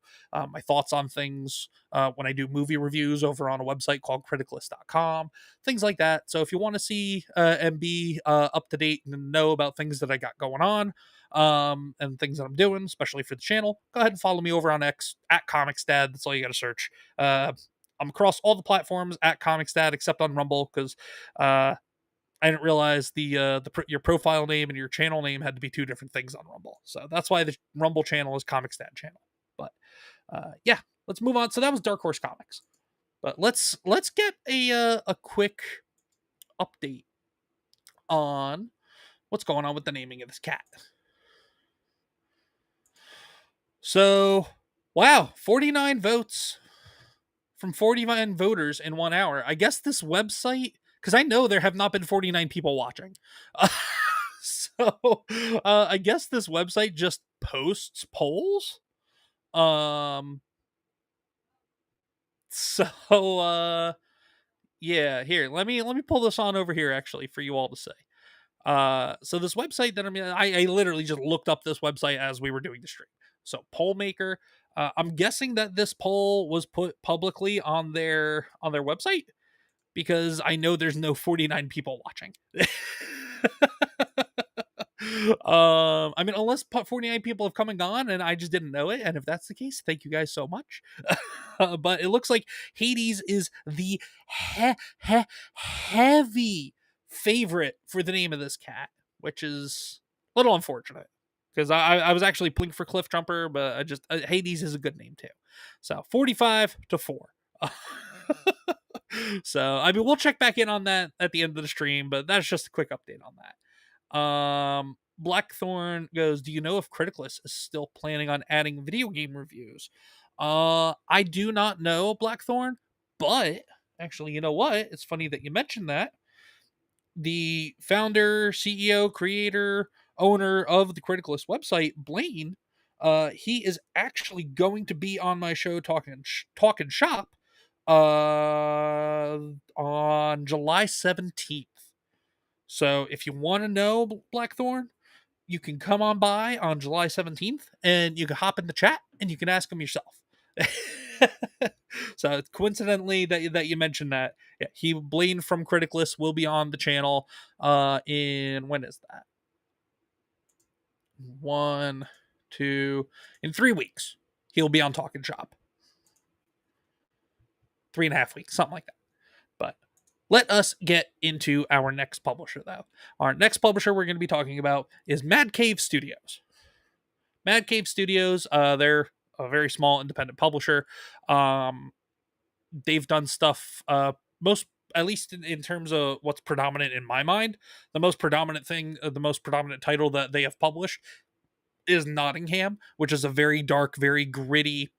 my thoughts on things, when I do movie reviews over on a website called criticalist.com, things like that. So if you want to see and be up to date and know about things that I got going on, and things that I'm doing, especially for the channel, go ahead and follow me over on X at ComixDad. That's all you got to search. I'm across all the platforms at ComixDad except on Rumble, because I didn't realize your profile name and your channel name had to be 2 different things on Rumble. So that's why the Rumble channel is ComixDad channel. But yeah, let's move on. So that was Dark Horse Comics. But let's get a quick update on what's going on with the naming of this cat. So, wow, 49 votes from 49 voters in 1 hour. I guess this website, because I know there have not been 49 people watching. So So I guess this website just posts polls. Um so yeah, here, let me pull this on over here actually for you all to see. So this website that I literally just looked up this website as we were doing the stream. So poll maker, I'm guessing that this poll was put publicly on their website because I know there's no 49 people watching. I mean, unless 49 people have come and gone and I just didn't know it, and if that's the case, thank you guys so much. But it looks like Hades is the heavy favorite for the name of this cat, which is a little unfortunate because I was actually pulling for Cliff Jumper, but I just Hades is a good name too. So 45-4. So I mean, we'll check back in on that at the end of the stream, but that's just a quick update on that. Blackthorn goes, do you know if Criticalist is still planning on adding video game reviews? I do not know, Blackthorn, but actually, you know what? It's funny that you mentioned that. The founder, CEO, creator, owner of the Criticalist website, Blaine, he is actually going to be on my show talking shop on July 17th. So if you want to know Blackthorn, you can come on by on July 17th and you can hop in the chat and you can ask him yourself. So coincidentally that you mentioned that, yeah, Blaine from Criticalist will be on the channel in, when is that? 1, 2, in 3 weeks. He'll be on Talking Shop. 3.5 weeks, something like that. But let us get into our next publisher, though. Our next publisher we're going to be talking about is Mad Cave Studios. Mad Cave Studios, they're a very small independent publisher. They've done stuff, most, at least in terms of what's predominant in my mind, the most predominant title that they have published is Nottingham, which is a very dark, very gritty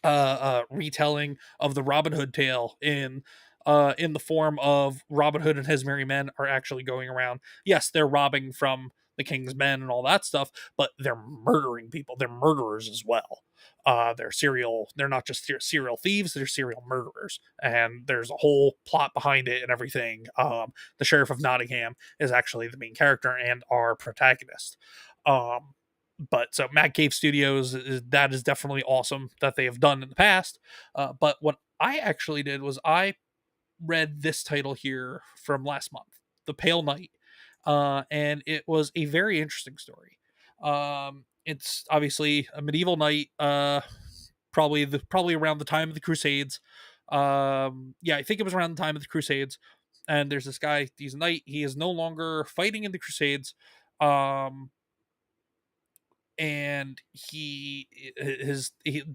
retelling of the Robin Hood tale in the form of Robin Hood and his merry men are actually going around. Yes, they're robbing from the king's men and all that stuff, but they're murdering people. They're murderers as well. They're not just serial thieves, they're serial murderers. And there's a whole plot behind it and everything. The Sheriff of Nottingham is actually the main character and our protagonist. But so Mad Cave Studios, that is definitely awesome that they have done in the past. But what I actually did was I read this title here from last month, The Pale Knight. And it was a very interesting story. It's obviously a medieval knight, probably around the time of the Crusades. Yeah, I think it was around the time of the Crusades. And there's this guy, he's a knight. He is no longer fighting in the Crusades. And he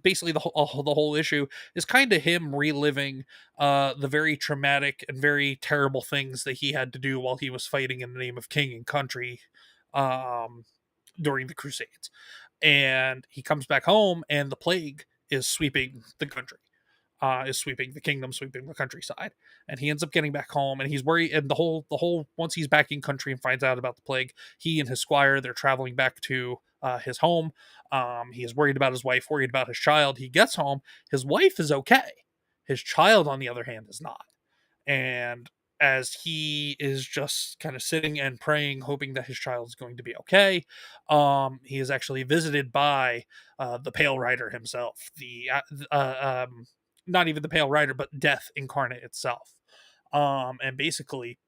basically the whole issue is kind of him reliving the very traumatic and very terrible things that he had to do while he was fighting in the name of king and country during the Crusades. And he comes back home and the plague is sweeping the country, is sweeping the kingdom, sweeping the countryside. And he ends up getting back home and he's worried. And the whole once he's back in country and finds out about the plague, he and his squire, they're traveling back to his home. He is worried about his wife, worried about his child. He gets home, his wife is okay. His child, on the other hand, is not. And as he is just kind of sitting and praying, hoping that his child is going to be okay, he is actually visited by the Pale Rider himself. Not even the Pale Rider, but Death incarnate itself. And basically,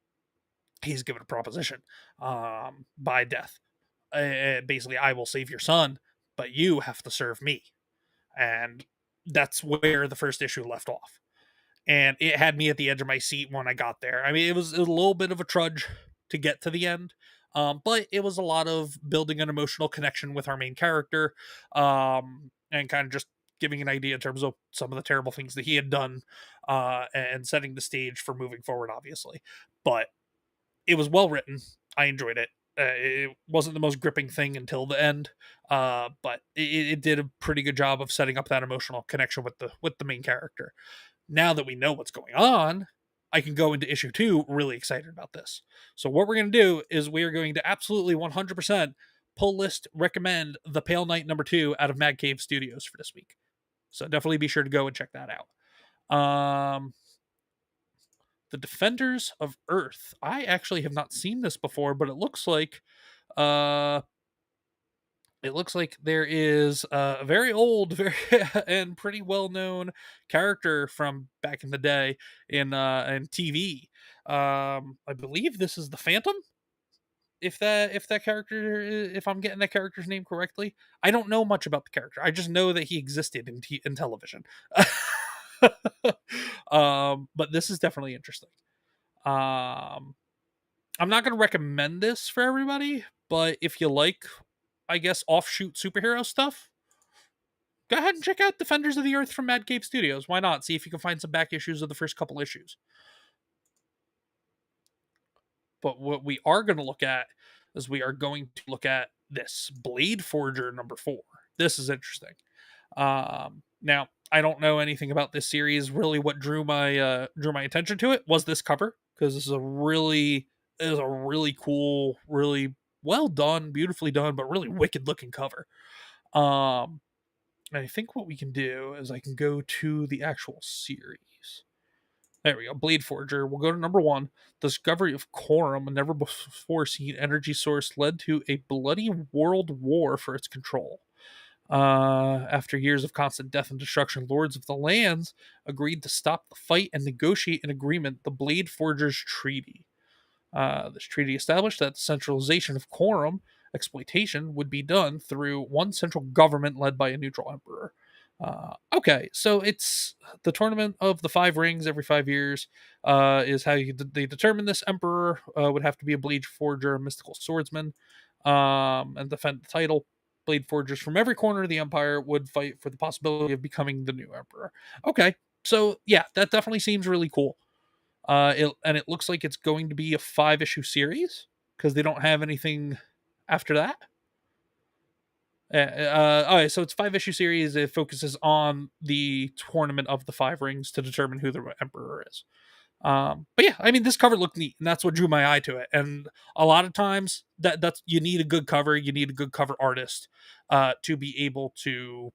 he's given a proposition by Death. Basically, I will save your son, but you have to serve me. And that's where the first issue left off. And it had me at the edge of my seat when I got there. I mean, it was a little bit of a trudge to get to the end, but it was a lot of building an emotional connection with our main character, and kind of just giving an idea in terms of some of the terrible things that he had done, and setting the stage for moving forward, obviously. But it was well written. I enjoyed it. It wasn't the most gripping thing until the end, but it did a pretty good job of setting up that emotional connection with the main character. Now that we know what's going on, I can go into issue 2 really excited about this. So what we're going to do is we are going to absolutely 100% pull list recommend The Pale Knight #2 out of Mad Cave Studios for this week. So definitely be sure to go and check that out. The Defenders of Earth. I actually have not seen this before, but uh it looks like there is a very old, very and pretty well known character from back in the day in TV. I believe this is the Phantom. If that character, if I'm getting that character's name correctly, I don't know much about the character. I just know that he existed in television. But this is definitely interesting. Um, I'm not going to recommend this for everybody, but if you like, I guess, offshoot superhero stuff, go ahead and check out Defenders of the Earth from Mad Cave Studios. Why not? See if you can find some back issues of the first couple issues. But what we are going to look at is we are going to look at this Blade Forger #4. This is interesting. Now, I don't know anything about this series. Really, what drew my attention to it was this cover, because this is a really cool, really well done, beautifully done, but really wicked looking cover. And I think what we can do is I can go to the actual series. There we go. Blade Forger. We'll go to #1. The discovery of Quorum, a never before seen energy source, led to a bloody world war for its control. After years of constant death and destruction, Lords of the Lands agreed to stop the fight and negotiate an agreement, the Blade Forgers Treaty. This treaty established that the centralization of Quorum exploitation would be done through one central government led by a neutral emperor. Okay, so it's the tournament of the 5 rings every 5 years. Is how they determine this emperor would have to be a blade forger, a mystical swordsman, and defend the title. Blade forgers from every corner of the empire would fight for the possibility of becoming the new emperor. Okay, so yeah, that definitely seems really cool. It looks like it's going to be a 5-issue series because they don't have anything after that. Okay, so it's 5-issue series. It focuses on the tournament of the 5 rings to determine who the emperor is. But yeah, I mean, this cover looked neat, and that's what drew my eye to it. And a lot of times, that's you need a good cover, you need a good cover artist to be able to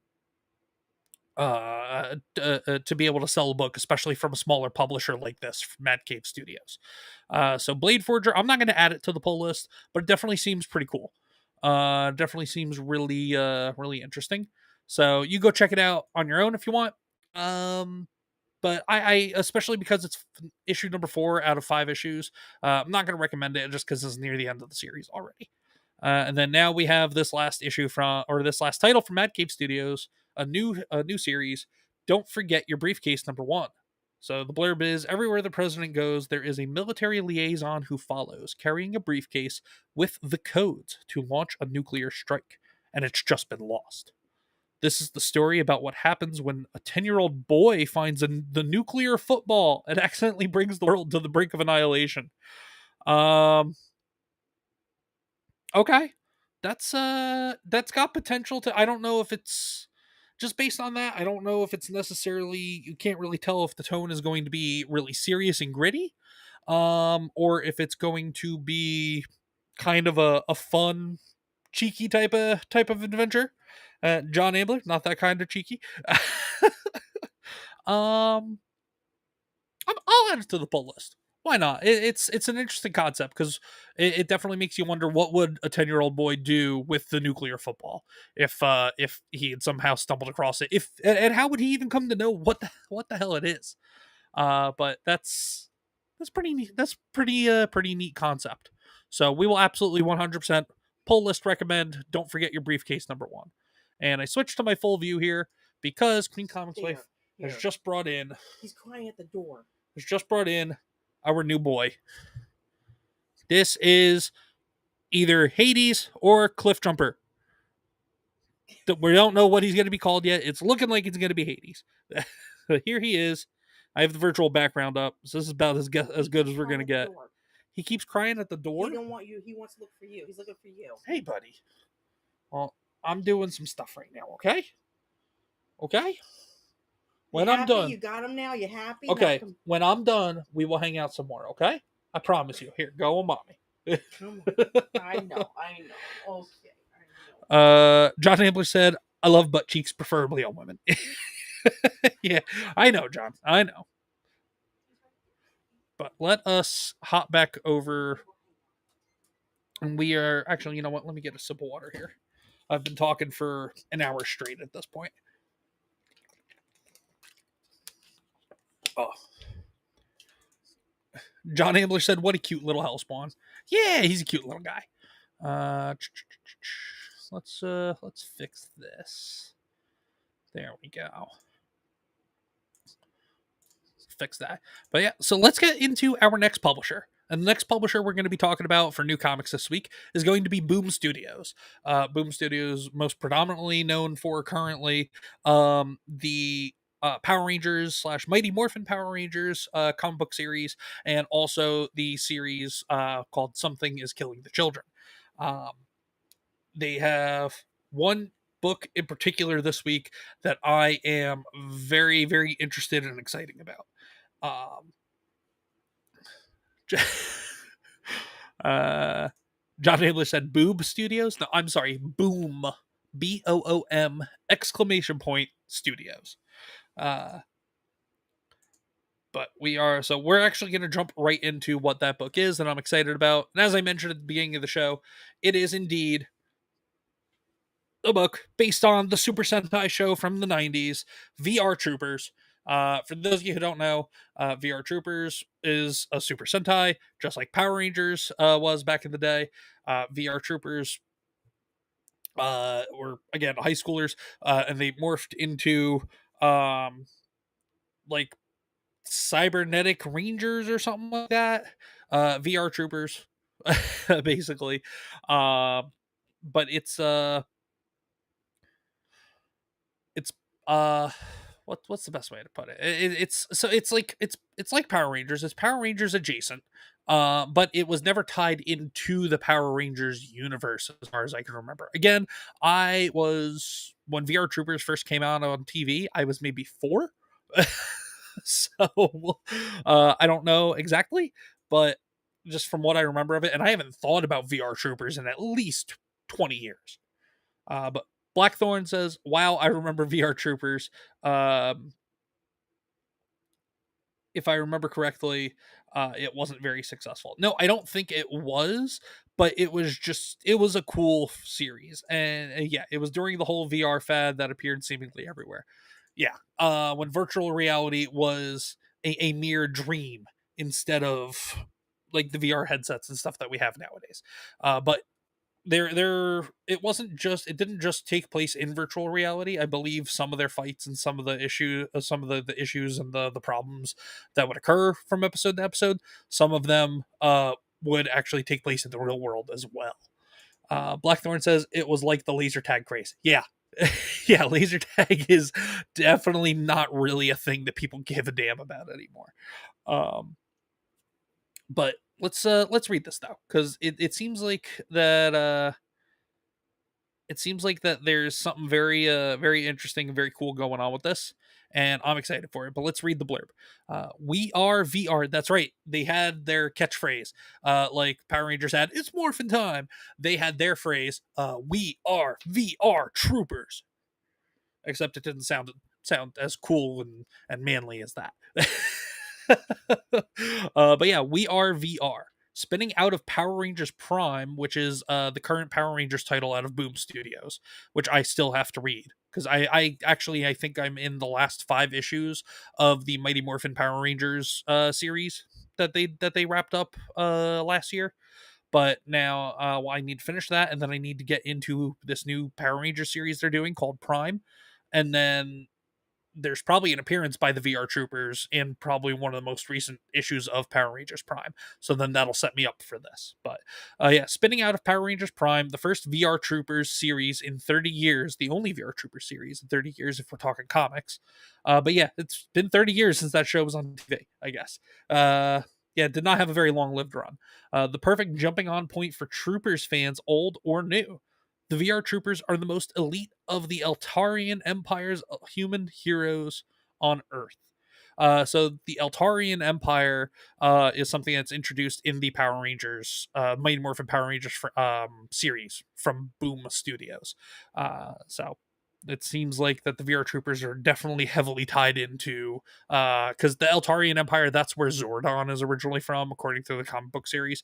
sell a book, especially from a smaller publisher like this, from Mad Cave Studios. So Blade Forger, I'm not going to add it to the pull list, but it definitely seems pretty cool. Definitely seems really really interesting. So you go check it out on your own if you want. But I especially because it's issue #4 out of 5 issues, I'm not going to recommend it just because it's near the end of the series already. And then now we have this last title from Mad Cave Studios, a new series. Don't forget your briefcase #1. So the blurb is: everywhere the president goes, there is a military liaison who follows, carrying a briefcase with the codes to launch a nuclear strike, and it's just been lost. This is the story about what happens when a 10-year-old boy finds the nuclear football and accidentally brings the world to the brink of annihilation. Okay. That's got potential to. I don't know if it's just based on that. I don't know if it's necessarily, you can't really tell if the tone is going to be really serious and gritty, or if it's going to be kind of a fun, cheeky type of adventure. John Ambler, not that kind of cheeky. um, I'll add it to the pull list. Why not? It's an interesting concept because it definitely makes you wonder what would a 10-year-old boy do with the nuclear football if he had somehow stumbled across it. And how would he even come to know what the hell it is? But that's pretty neat. That's pretty neat concept. So we will absolutely 100% pull list recommend. Don't forget your briefcase #1. And I switched to my full view here because Queen Comics Wife has just brought in. He's crying at the door. Has just brought in our new boy. This is either Hades or Cliff Jumper. We don't know what he's going to be called yet. It's looking like it's going to be Hades. Here he is. I have the virtual background up, so this is about as good as we're going to get. He keeps crying at the door. He don't want you. He wants to look for you. He's looking for you. Hey, buddy. Well, I'm doing some stuff right now, okay? Okay? When You I'm happy? done. You got him now? You happy? Okay, Now, when I'm done, we will hang out some more, okay? I promise you. Here, go on, mommy. come on. I know. Okay, I know. John Ambler said, I love butt cheeks, preferably on women. Yeah, I know, John. I know. But let us hop back over. And we are actually, you know what? Let me get a sip of water here. I've been talking for an hour straight at this point. Oh. John Ambler said, what a cute little hellspawn. Yeah, he's a cute little guy. Let's fix this. There we go. Fix that. But yeah, so let's get into our next publisher. And the next publisher we're going to be talking about for new comics this week is going to be Boom Studios. Boom Studios, most predominantly known for currently the Power Rangers / Mighty Morphin Power Rangers comic book series, and also the series called Something is Killing the Children. They have one book in particular this week that I am very, very interested and exciting about. uh, John English said Boob Studios. No, I'm sorry, Boom. BOOM exclamation point Studios. But we're actually going to jump right into what that book is that I'm excited about. And as I mentioned at the beginning of the show, it is indeed a book based on the Super Sentai show from the 90s, VR Troopers. For those of you who don't know, VR Troopers is a Super Sentai, just like Power Rangers was back in the day. VR Troopers were, again, high schoolers, and they morphed into like cybernetic rangers or something like that. VR Troopers, basically. But it's what's the best way to put it? It's like Power Rangers. It's Power Rangers adjacent, but it was never tied into the Power Rangers universe as far as I can remember. Again, I was when VR Troopers first came out on TV, I was maybe 4. So I don't know exactly, but just from what I remember of it, and I haven't thought about VR Troopers in at least 20 years. But Blackthorn says, wow, I remember VR Troopers. If I remember correctly, it wasn't very successful. No, I don't think it was, but it was a cool series. And yeah, it was during the whole VR fad that appeared seemingly everywhere. Yeah, when virtual reality was a mere dream instead of like the VR headsets and stuff that we have nowadays. But it didn't just take place in virtual reality. I believe some of their fights and some of the issues and the problems that would occur from episode to episode, some of them would actually take place in the real world as well. Blackthorn says it was like the laser tag craze. Yeah. Yeah, laser tag is definitely not really a thing that people give a damn about anymore. But let's read this though, because it seems like that there's something very interesting and very cool going on with this, and I'm excited for it. But let's read the blurb. We are VR. That's right. They had their catchphrase, like Power Rangers had "It's Morphin' Time." They had their phrase, "We are VR Troopers." Except it didn't sound as cool and manly as that. But yeah, we are VR. Spinning out of Power Rangers Prime, which is the current Power Rangers title out of Boom Studios, which I still have to read because I think I'm in the last 5 issues of the Mighty Morphin Power Rangers series that they wrapped up last year. But now I need to finish that, and then I need to get into this new Power Rangers series they're doing called Prime, and then there's probably an appearance by the VR Troopers in probably one of the most recent issues of Power Rangers Prime. So then that'll set me up for this. But yeah, spinning out of Power Rangers Prime, the first VR Troopers series in 30 years, the only VR Troopers series in 30 years if we're talking comics. But yeah, it's been 30 years since that show was on TV, I guess. Yeah, it did not have a very long-lived run. The perfect jumping on point for Troopers fans, old or new. The VR Troopers are the most elite of the Eltarian Empire's human heroes on Earth. So the Eltarian Empire is something that's introduced in the Power Rangers, Mighty Morphin Power Rangers series from Boom Studios. So it seems like that the VR Troopers are definitely heavily tied into, because the Eltarian Empire, that's where Zordon is originally from, according to the comic book series.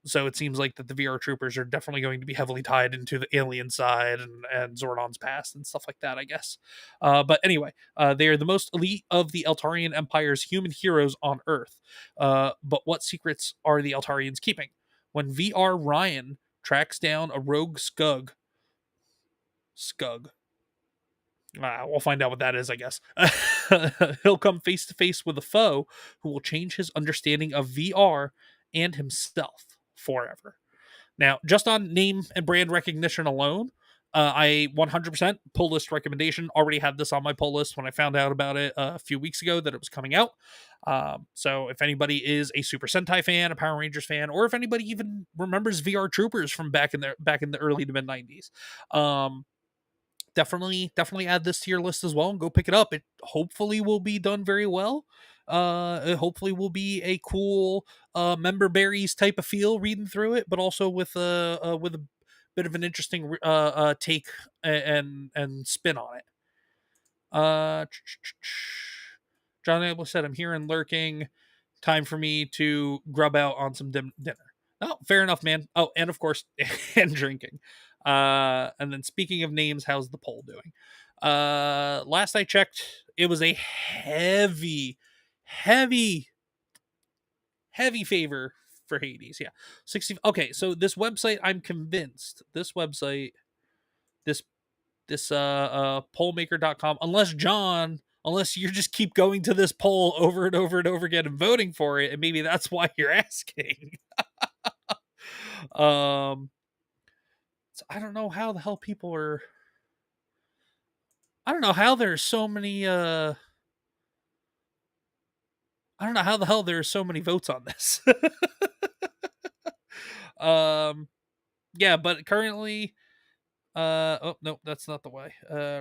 So it seems like that the VR Troopers are definitely going to be heavily tied into the alien side and Zordon's past and stuff like that, I guess. But anyway, they are the most elite of the Eltarian Empire's human heroes on Earth. But what secrets are the Eltarians keeping? When VR Ryan tracks down a rogue Scug, we'll find out what that is, I guess. He'll come face to face with a foe who will change his understanding of VR and himself forever. Now, just on name and brand recognition alone, I 100% pull list recommendation. Already had this on my pull list when I found out about it a few weeks ago that it was coming out. So if anybody is a Super Sentai fan, a Power Rangers fan, or if anybody even remembers VR Troopers from back in the early to mid 90s, definitely add this to your list as well and go pick it up. It hopefully will be done very well. It hopefully will be a cool member berries type of feel reading through it, but also with a bit of an interesting take and spin on it. John Abel said, "I'm here and lurking. Time for me to grub out on some dinner." Oh, fair enough, man. Oh, and of course, and drinking. And then speaking of names, how's the poll doing? Last I checked, it was a heavy favor for Hades. Yeah. 60. Okay, so this website, I'm convinced this website, this pollmaker.com, unless you just keep going to this poll over and over and over again and voting for it, and maybe that's why you're asking. So I don't know how the hell people are. I don't know how there's so many. I don't know how the hell there's so many votes on this. Yeah, but currently, oh no, that's not the way.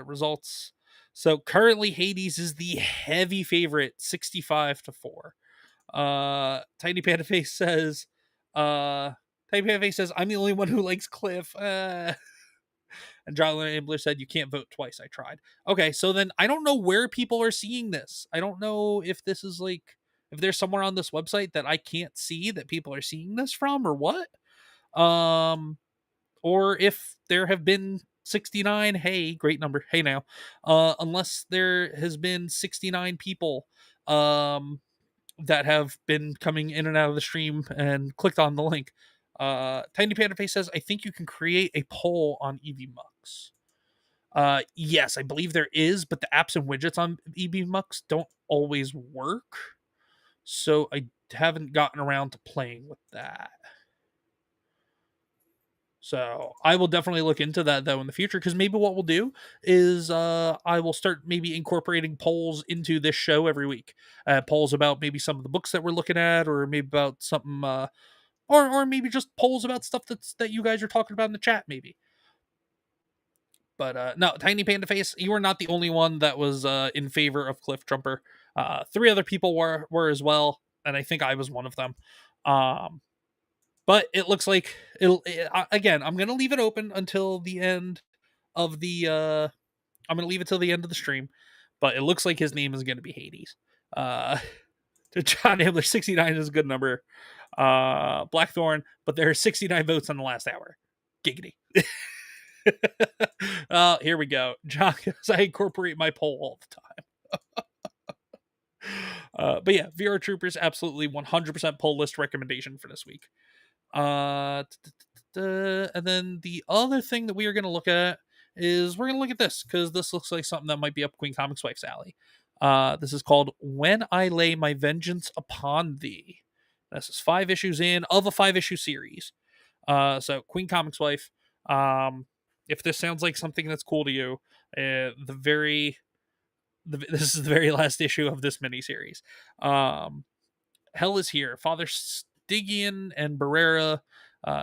Results. So currently, Hades is the heavy favorite, 65-4. Tiny Panda Face says, Tiny Panda Face says, "I'm the only one who likes Cliff." And John Ambler said, "You can't vote twice. I tried." Okay, so then I don't know where people are seeing this. I don't know if this is like, if there's somewhere on this website that I can't see that people are seeing this from, or what. Or if there have been 69, hey, great number, hey now. Unless there has been 69 people that have been coming in and out of the stream and clicked on the link. Tiny Panda Face says, "I think you can create a poll on EVMux." Yes, I believe there is, but the apps and widgets on EVMux don't always work. So I haven't gotten around to playing with that. So I will definitely look into that though in the future, because maybe what we'll do is I will start maybe incorporating polls into this show every week. Polls about maybe some of the books that we're looking at, or maybe about something, or maybe just polls about stuff that you guys are talking about in the chat, maybe. But no, Tiny Panda Face, you were not the only one that was in favor of Cliff Jumper. 3 other people were as well, and I think I was one of them. But it looks like again, I'm gonna leave it open until the end of the. I'm gonna leave it till the end of the stream, but it looks like his name is gonna be Hades. To John Ambler, 69 is a good number. Blackthorn, but there are 69 votes in the last hour. Giggity. Here we go. John, I incorporate my poll all the time. But yeah, VR Troopers, absolutely 100% poll list recommendation for this week. And then the other thing that we are going to look at is we're going to look at this, because this looks like something that might be up Queen Comics Wife's alley. This is called When I Lay My Vengeance Upon Thee. This is 5 issues in of a 5-issue series. So Queen Comics Wife, if this sounds like something that's cool to you, this is the very last issue of this miniseries. Hell is here. Father Stygian and Barrera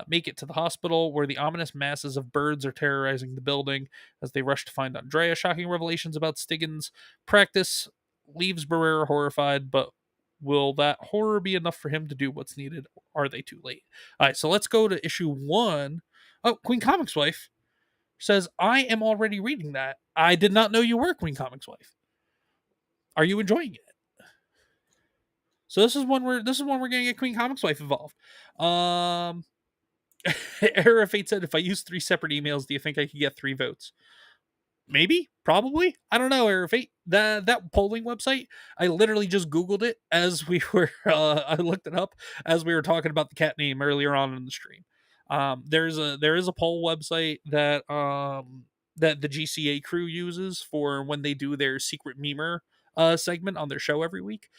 make it to the hospital where the ominous masses of birds are terrorizing the building as they rush to find Andrea. Shocking revelations about Stiggins' practice leaves Barrera horrified, but will that horror be enough for him to do what's needed? Or are they too late? All right, so let's go to issue 1. Oh, Queen Comics Wife says, I am already reading that. I did not know you were Queen Comics Wife. Are you enjoying it? So this is when we're gonna get Queen Comics Wife involved. Error of Fate said, if I use 3 separate emails, do you think I could get 3 votes? Maybe, probably. I don't know, Error of Fate. That polling website, I literally just Googled it as we were I looked it up as we were talking about the cat name earlier on in the stream. There is a poll website that the GCA crew uses for when they do their secret memer segment on their show every week.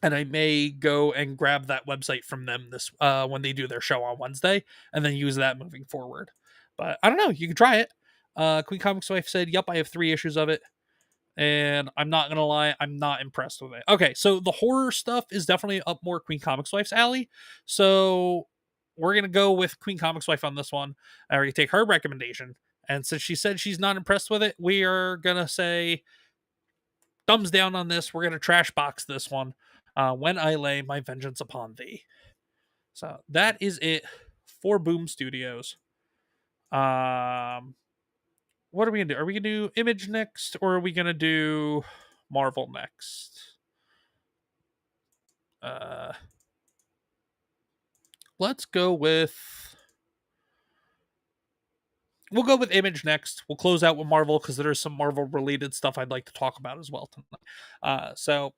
And I may go and grab that website from them this when they do their show on Wednesday, and then use that moving forward. But I don't know. You can try it. Queen Comics Wife said, "Yep, I have 3 issues of it, and I'm not gonna lie, I'm not impressed with it." Okay, so the horror stuff is definitely up more Queen Comics Wife's alley. So we're gonna go with Queen Comics Wife on this one. We're gonna take her recommendation, and since she said she's not impressed with it, we are gonna say thumbs down on this. We're gonna trash box this one. When I lay my vengeance upon thee. So that is it for Boom Studios. What are we gonna do? Are we gonna do Image next, or are we gonna do Marvel next? Let's go with. We'll go with Image next. We'll close out with Marvel because there's some Marvel related stuff I'd like to talk about as well tonight. So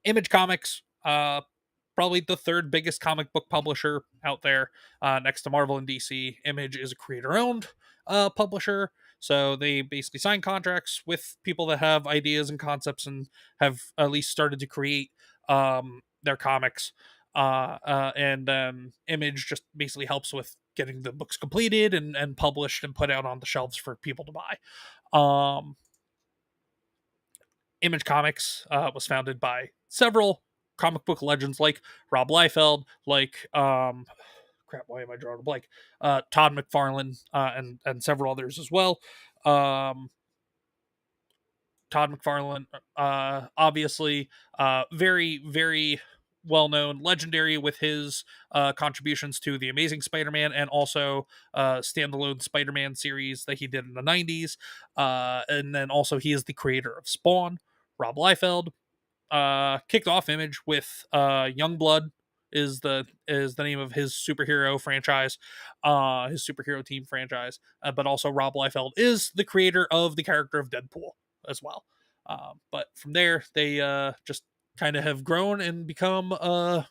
Image Comics, probably the 3rd biggest comic book publisher out there, next to Marvel and DC. Image is a creator-owned publisher, so they basically sign contracts with people that have ideas and concepts and have at least started to create their comics. And then Image just basically helps with getting the books completed and published and put out on the shelves for people to buy. Image Comics was founded by several comic book legends like Rob Liefeld, like why am I drawing a blank? Todd McFarlane, and several others as well. Todd McFarlane, obviously, very, very well known, legendary with his contributions to the Amazing Spider-Man and also standalone Spider-Man series that he did in the 90s. And then also he is the creator of Spawn. Rob Liefeld kicked off Image with Youngblood is the name of his superhero franchise, his superhero team franchise. But also Rob Liefeld is the creator of the character of Deadpool as well. But from there, they just kind of have grown and become I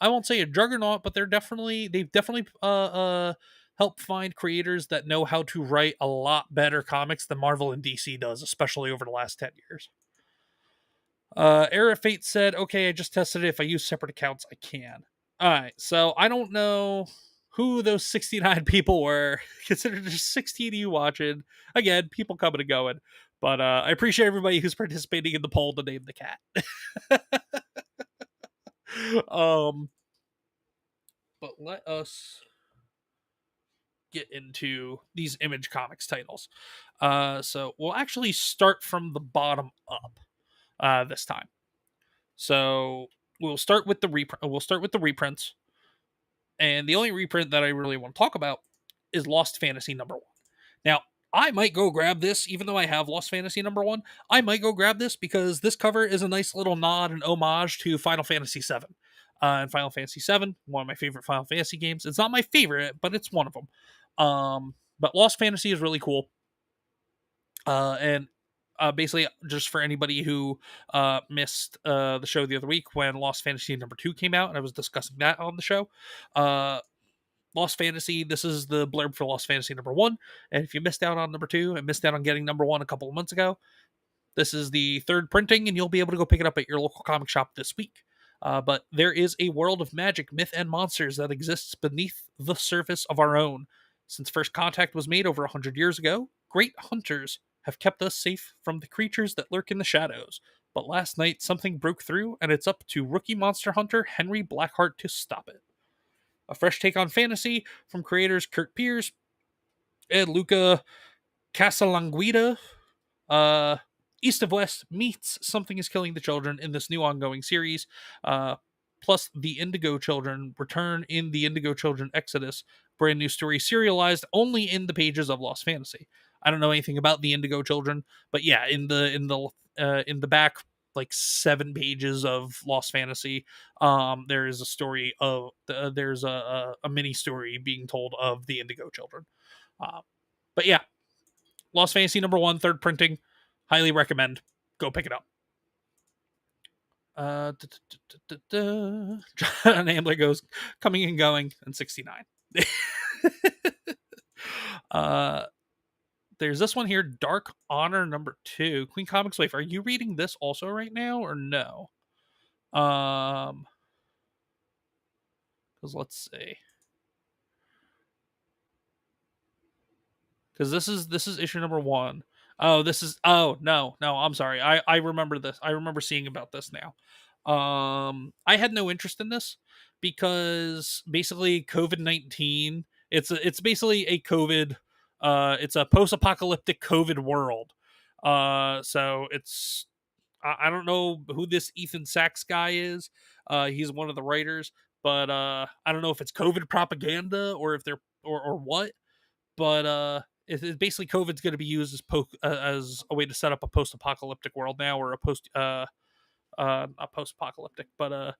won't say a juggernaut, but they've definitely helped find creators that know how to write a lot better comics than Marvel and DC does, especially over the last 10 years. Era of Fate said, okay, I just tested it. If I use separate accounts, I can. All right, so I don't know who those 69 people were. Consider there's 16 of you watching. Again, people coming and going. But I appreciate everybody who's participating in the poll to name the cat. But let us get into these Image Comics titles. So we'll actually start from the bottom up this time. So we'll start with the reprints. And the only reprint that I really want to talk about is Lost Fantasy #1. Now, I might go grab this, even though I have Lost Fantasy #1. I might go grab this because this cover is a nice little nod and homage to Final Fantasy VII. And Final Fantasy VII, one of my favorite Final Fantasy games. It's not my favorite, but it's one of them. But Lost Fantasy is really cool. And basically, just for anybody who missed the show the other week when Lost Fantasy #2 came out, and I was discussing that on the show. Lost Fantasy, this is the blurb for Lost Fantasy #1. And if you missed out on #2 and missed out on getting #1 a couple of months ago, this is the 3rd printing, and you'll be able to go pick it up at your local comic shop this week. But there is a world of magic, myth, and monsters that exists beneath the surface of our own. Since first contact was made over 100 years ago, great hunters have kept us safe from the creatures that lurk in the shadows. But last night, something broke through, and it's up to rookie monster hunter Henry Blackheart to stop it. a fresh take on fantasy from creators Kurt Pierce and Luca Casalanguida. East of West meets Something is Killing the Children in this new ongoing series. Plus, the Indigo Children return in the Indigo Children Exodus, brand new story serialized only in the pages of Lost Fantasy. I don't know anything about the Indigo Children, but yeah, in the back like 7 pages of Lost Fantasy, there is a story of there's a mini story being told of the Indigo Children. Uh, but yeah, Lost Fantasy #1, third printing. Highly recommend. Go pick it up. John Ambler goes coming and going and 69. There's this one here, Dark Honor #2. Queen Comics Wife. Are you reading this also right now or no? Because let's see. Because this is issue #1. Oh, no, I'm sorry. I remember this. I remember seeing about this now. I had no interest in this because basically COVID-19. It's basically a COVID. It's a post-apocalyptic COVID world. So it's I don't know who this Ethan Sachs guy is. He's one of the writers, but I don't know if it's COVID propaganda or if they're or what. But it's basically COVID's going to be used as a way to set up a post-apocalyptic world now, or a not post-apocalyptic, but a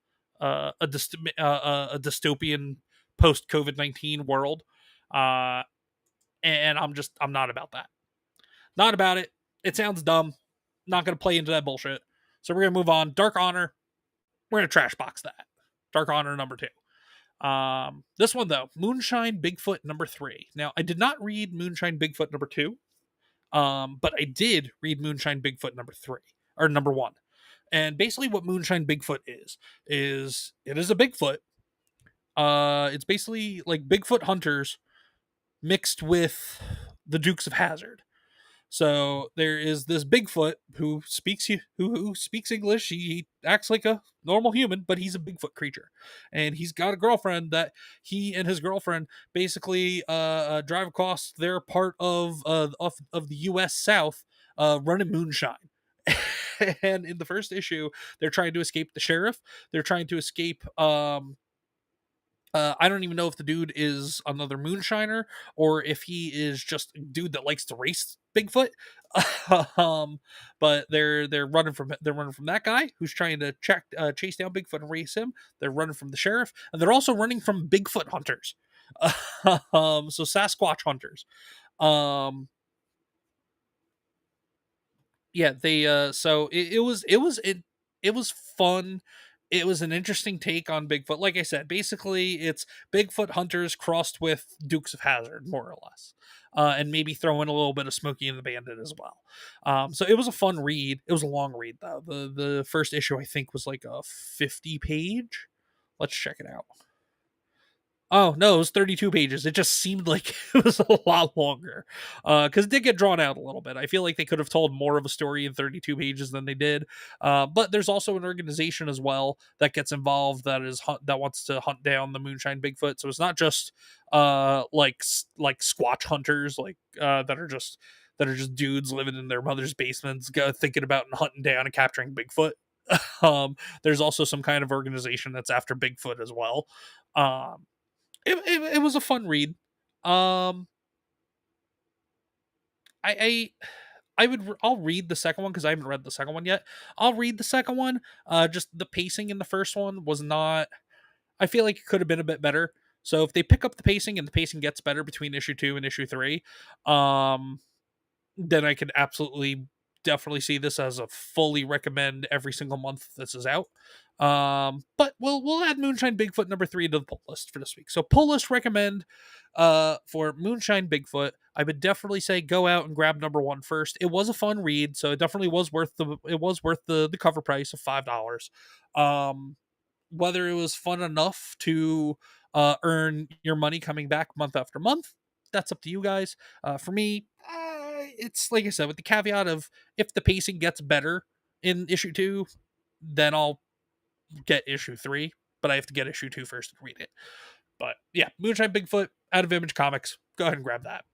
dystopian post COVID-19 world. And I'm not about that. Not about it. It sounds dumb. Not going to play into that bullshit. So we're going to move on. Dark Honor. We're going to trash box that. Dark Honor #2. This one though, Moonshine Bigfoot #3. Now, I did not read Moonshine Bigfoot #2, but I did read Moonshine Bigfoot #3 or #1. And basically, what Moonshine Bigfoot is it is a Bigfoot. It's basically like Bigfoot hunters mixed with the Dukes of Hazzard. So there is this Bigfoot who speaks English. He acts like a normal human, but he's a Bigfoot creature, and he's got a girlfriend that he and his girlfriend basically drive across their part of the U.S. South, running moonshine. And in the first issue, they're trying to escape the sheriff. They're trying to escape. I don't even know if the dude is another moonshiner or if he is just a dude that likes to race Bigfoot. But they're running from that guy who's trying to chase down Bigfoot and race him. They're running from the sheriff, and they're also running from Bigfoot hunters. So Sasquatch hunters. Yeah, they so it was fun. It was an interesting take on Bigfoot. Like I said, basically it's Bigfoot hunters crossed with Dukes of Hazzard, more or less. And maybe throw in a little bit of Smokey and the Bandit as well. So it was a fun read. It was a long read though. The first issue I think was like a 50 page. Let's check it out. Oh no, it was 32 pages. It just seemed like it was a lot longer. Because it did get drawn out a little bit. I feel like they could have told more of a story in 32 pages than they did. But there's also an organization as well that gets involved that wants to hunt down the Moonshine Bigfoot. So it's not just like Squatch hunters that are just dudes living in their mother's basements, thinking about and hunting down and capturing Bigfoot. There's also some kind of organization that's after Bigfoot as well. It was a fun read. I I'll read the second one because I haven't read the second one yet. I'll read the second one. Just the pacing in the first one was not. I feel like it could have been a bit better. So if they pick up the pacing and the pacing gets better between issue 2 and issue 3, then I could absolutely definitely see this as a fully recommend every single month this is out. But we'll add Moonshine Bigfoot #3 to the pull list for this week. So pull list recommend for Moonshine Bigfoot. I would definitely say go out and grab #1 first. It was a fun read, so it definitely was worth the cover price of $5. Whether it was fun enough to earn your money coming back month after month, that's up to you guys. For me, it's like I said, with the caveat of if the pacing gets better in issue 2, then I'll get issue 3, but I have to get issue 2 first to read it. But yeah, Moonshine Bigfoot out of Image Comics. Go ahead and grab that.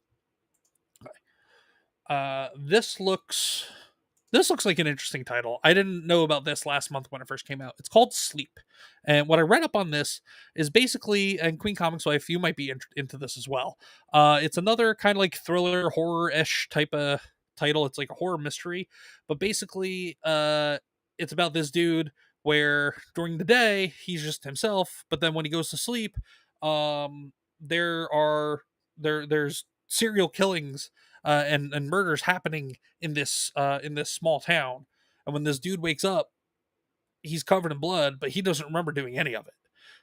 This looks like an interesting title. I didn't know about this last month when it first came out. It's called Sleep. And what I read up on this is basically, and Queen Comics Wife, you might be into this as well. It's another kind of like thriller, horror-ish type of title. It's like a horror mystery. But basically, it's about this dude where during the day, he's just himself. But then when he goes to sleep, um, there's serial killings and murders happening in this small town. And when this dude wakes up, he's covered in blood, but he doesn't remember doing any of it.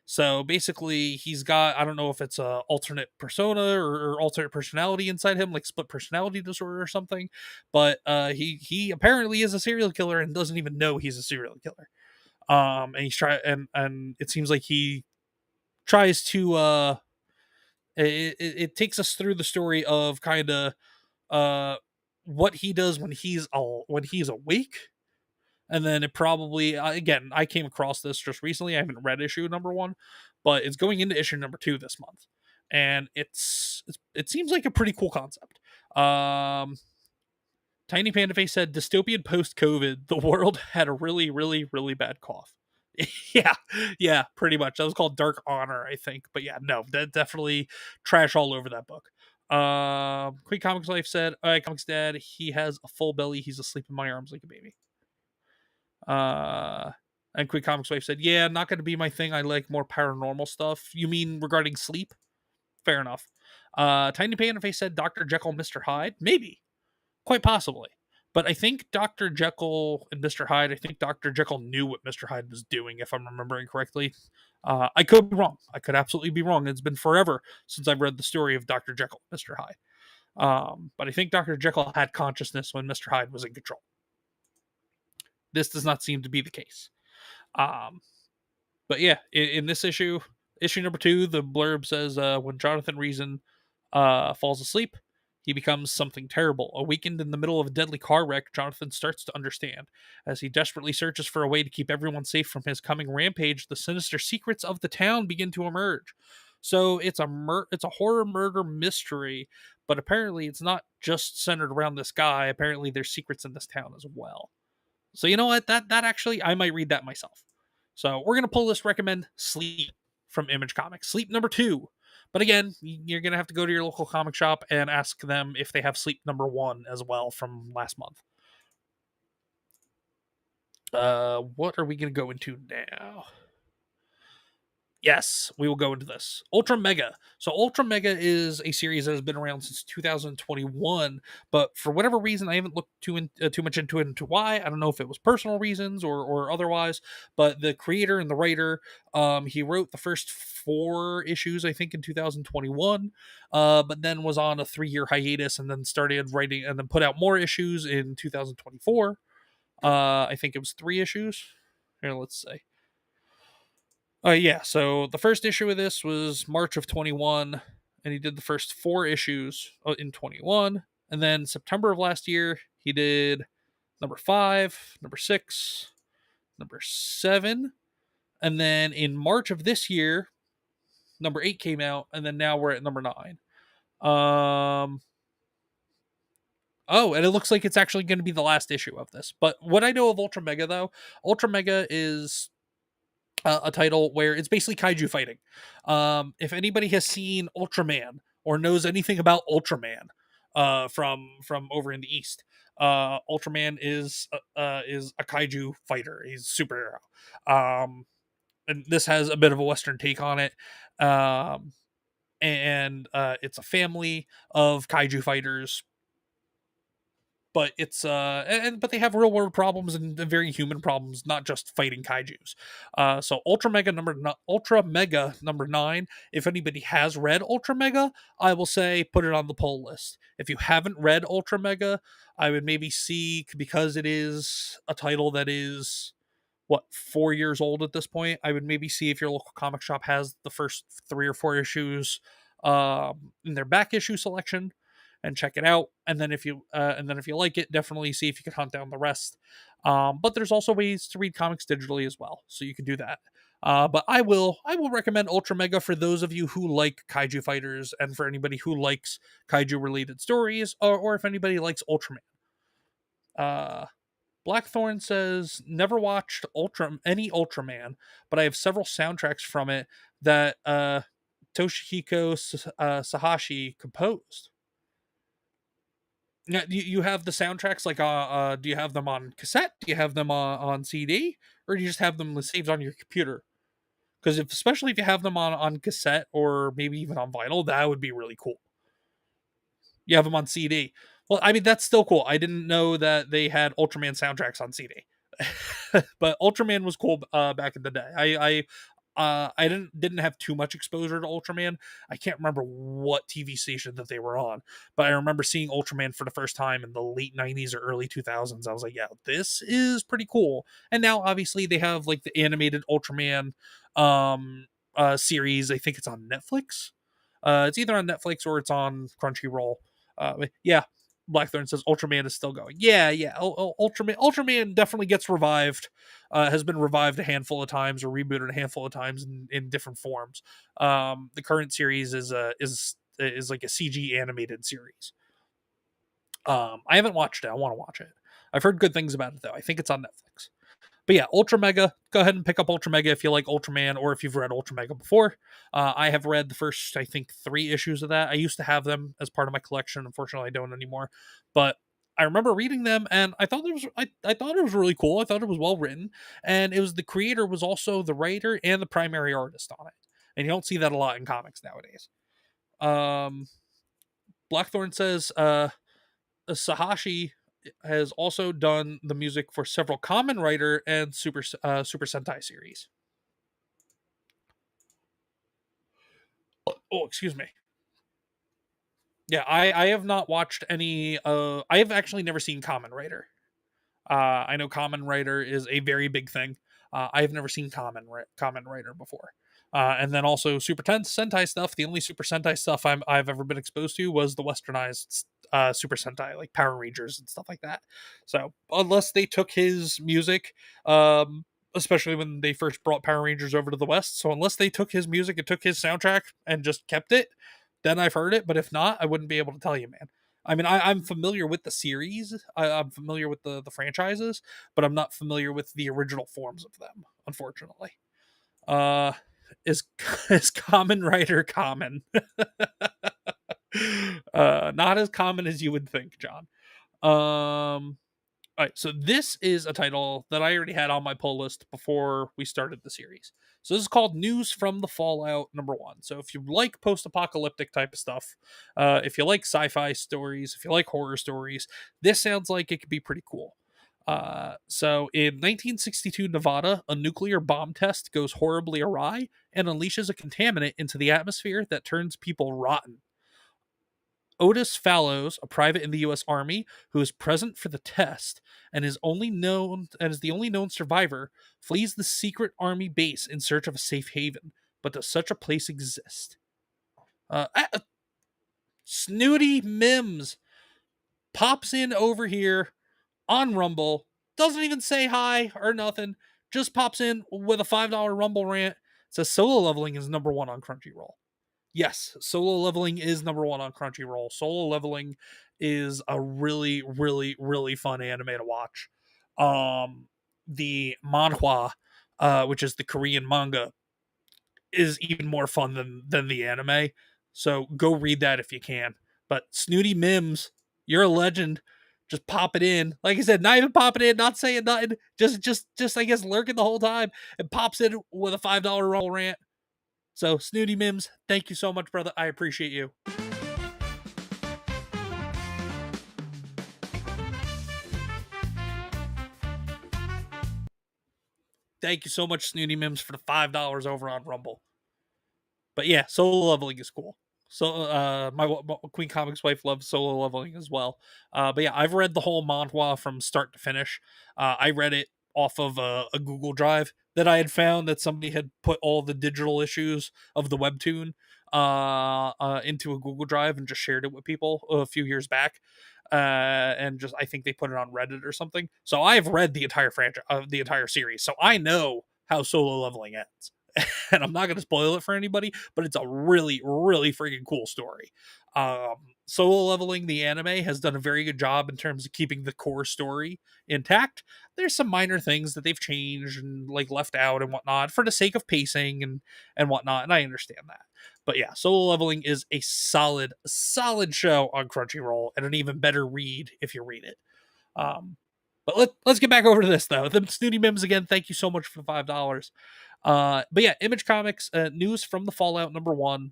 So basically, he's got, I don't know if it's a alternate persona or alternate personality inside him, like split personality disorder or something. But he apparently is a serial killer and doesn't even know he's a serial killer. And he's trying, and it seems like he tries to. It takes us through the story of kind of uh what he does when he's awake, and then it probably again, I came across this just recently. I haven't read issue number 1, but it's going into issue number 2 this month, and it seems like a pretty cool concept. Tiny Panda Face said dystopian post COVID, the world had a really really really bad cough. Yeah, yeah, pretty much. That was called Dark Honor, I think. But yeah, no, that definitely trash all over that book. Queen Comics Life said, "All right, Comics Dad, he has a full belly. He's asleep in my arms like a baby." Uh, and Queen Comics Life said, "Yeah, not going to be my thing. I like more paranormal stuff. You mean regarding sleep? Fair enough." Tiny Panda Face said, "Dr. Jekyll, Mr. Hyde, maybe, quite possibly." But I think Dr. Jekyll and Mr. Hyde, I think Dr. Jekyll knew what Mr. Hyde was doing, if I'm remembering correctly. I could be wrong. I could absolutely be wrong. It's been forever since I've read the story of Dr. Jekyll and Mr. Hyde. But I think Dr. Jekyll had consciousness when Mr. Hyde was in control. This does not seem to be the case. Um, but yeah, in this issue number 2, the blurb says, when Jonathan Reason falls asleep, he becomes something terrible. Awakened in the middle of a deadly car wreck, Jonathan starts to understand. As he desperately searches for a way to keep everyone safe from his coming rampage, the sinister secrets of the town begin to emerge. So it's a horror murder mystery, but apparently it's not just centered around this guy. Apparently there's secrets in this town as well. So you know what? That actually, I might read that myself. So we're gonna pull this recommend Sleep from Image Comics. Sleep number 2. But again, you're gonna have to go to your local comic shop and ask them if they have Sleep number 1 as well from last month. What are we gonna go into now? Yes, we will go into this. Ultra Mega. So Ultra Mega is a series that has been around since 2021, but for whatever reason, I haven't looked too much into it into why. I don't know if it was personal reasons or otherwise, but the creator and the writer, he wrote the first 4 issues, I think, in 2021, but then was on a 3-year hiatus and then started writing and then put out more issues in 2024. I think it was 3 issues. Here, let's see. Yeah, so the first issue of this was March of 21, and he did the first 4 issues in 21. And then September of last year, he did number 5, number 6, number 7. And then in March of this year, number 8 came out, and then now we're at number 9. Oh, and it looks like it's actually going to be the last issue of this. But what I know of Ultra Mega, though, Ultra Mega is a title where it's basically kaiju fighting. If anybody has seen Ultraman or knows anything about Ultraman from over in the East, Ultraman is a kaiju fighter. He's a superhero. And this has a bit of a Western take on it. And it's a family of kaiju fighters, but it's but they have real world problems and very human problems, not just fighting kaijus. So Ultra Mega number 9. If anybody has read Ultra Mega, I will say put it on the poll list. If you haven't read Ultra Mega, I would maybe see, because it is a title that is 4 years old at this point, I would maybe see if your local comic shop has the first 3 or 4 issues in their back issue selection, and check it out. And then if you like it, definitely see if you can hunt down the rest. But there's also ways to read comics digitally as well, so you can do that. But I will recommend Ultra Mega for those of you who like kaiju fighters, and for anybody who likes kaiju related stories, or if anybody likes Ultraman. Uh, Blackthorn says never watched any Ultraman, but I have several soundtracks from it that Toshihiko Sahashi composed. Now, you have the soundtracks like do you have them on cassette? Do you have them on CD, or do you just have them saved on your computer? Because especially if you have them on cassette or maybe even on vinyl, that would be really cool. You have them on CD. Well, I mean that's still cool. I didn't know that they had Ultraman soundtracks on CD, but Ultraman was cool back in the day. I didn't have too much exposure to Ultraman. I can't remember what TV station that they were on, but I remember seeing Ultraman for the first time in the late 90s or early 2000s. I was like, yeah, this is pretty cool. And now obviously they have like the animated Ultraman series. I think it's on Netflix. It's either on Netflix or it's on Crunchyroll. Yeah, Blackthorn says Ultraman is still going. Yeah, yeah. Ultraman definitely gets revived. Has been revived a handful of times or rebooted a handful of times in different forms. The current series is like a CG animated series. I haven't watched it. I want to watch it. I've heard good things about it though. I think it's on Netflix. But yeah, Ultra Mega. Go ahead and pick up Ultra Mega if you like Ultraman, or if you've read Ultra Mega before. I have read the first, I think, 3 issues of that. I used to have them as part of my collection. Unfortunately, I don't anymore. But I remember reading them, and I thought I thought it was really cool. I thought it was well written, and it was the creator was also the writer and the primary artist on it. And you don't see that a lot in comics nowadays. Um, Blackthorn says, Sahashi has also done the music for several Common Rider and Super Sentai series. Oh, excuse me. Yeah, I have not watched any. I have actually never seen Common Rider. I know Common Rider is a very big thing. I have never seen Common Rider before. And then also Sentai stuff. The only Super Sentai stuff I've ever been exposed to was the westernized Super Sentai, like Power Rangers and stuff like that. So unless they took his music, especially when they first brought Power Rangers over to the West, so unless they took his music and took his soundtrack and just kept it, then I've heard it. But if not, I wouldn't be able to tell you, man. I mean, I'm familiar with the series. I'm familiar with the franchises, but I'm not familiar with the original forms of them, unfortunately. Uh, is is Common Rider common? Not as common as you would think, John. All right, so this is a title that I already had on my pull list before we started the series. So this is called News from the Fallout #1. So if you like post-apocalyptic type of stuff, if you like sci-fi stories, if you like horror stories, this sounds like it could be pretty cool. So in 1962 Nevada, a nuclear bomb test goes horribly awry and unleashes a contaminant into the atmosphere that turns people rotten. Otis Fallows, a private in the U.S. Army who is present for the test and is the only known survivor, flees the secret Army base in search of a safe haven. But does such a place exist? Snooty Mims pops in over here on Rumble, doesn't even say hi or nothing, just pops in with a $5 Rumble rant. Says solo leveling is #1 on Crunchyroll. Yes, Solo Leveling is #1 on Crunchyroll. Solo Leveling is a really, really, really fun anime to watch. The manhwa, which is the Korean manga, is even more fun than the anime. So go read that if you can. But Snooty Mims, you're a legend. Just pop it in. Like I said, not even popping in, not saying nothing. Just I guess lurking the whole time. And pops in with a $5 roll rant. So, Snooty Mims, thank you so much, brother. I appreciate you. Thank you so much, Snooty Mims, for the $5 over on Rumble. But yeah, solo leveling is cool. So, my Queen Comics wife loves solo leveling as well. But yeah, I've read the whole manhwa from start to finish. I read it off of a Google Drive that I had found that somebody had put all the digital issues of the webtoon into a Google Drive and just shared it with people a few years back. And just I think they put it on Reddit or something. So I've read the entire franchise, the entire series. So I know how Solo Leveling ends. And I'm not going to spoil it for anybody, but it's a really, really freaking cool story. Solo Leveling, the anime, has done a very good job in terms of keeping the core story intact. There's some minor things that they've changed and like left out and whatnot for the sake of pacing and whatnot, and I understand that. But yeah, Solo Leveling is a solid, solid show on Crunchyroll, and an even better read if you read it. But let's get back over to this though. The Snooty Mims again. Thank you so much for the $5. But yeah, Image Comics news from the Fallout #1.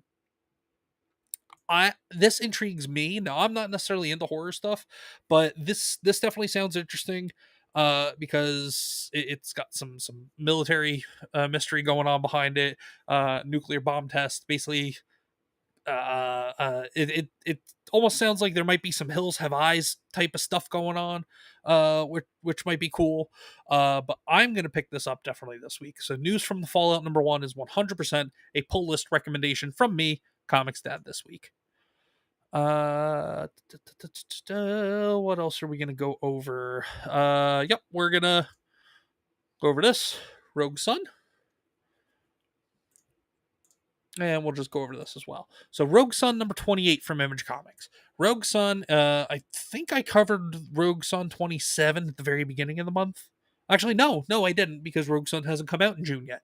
This intrigues me. Now I'm not necessarily into horror stuff, but this definitely sounds interesting. Because it's got some military mystery going on behind it. Nuclear bomb test, basically. It almost sounds like there might be some Hills Have Eyes type of stuff going on, which might be cool. But I'm gonna pick this up definitely this week. So news from the Fallout #1 is 100% a pull list recommendation from me, ComixDad, this week. What else are we gonna go over? Yep, we're gonna go over this Rogue Sun. And we'll just go over this as well. So Rogue Sun #28 from Image Comics. Rogue Sun, I think I covered Rogue Sun 27 at the very beginning of the month. Actually, no, I didn't, because Rogue Sun hasn't come out in June yet.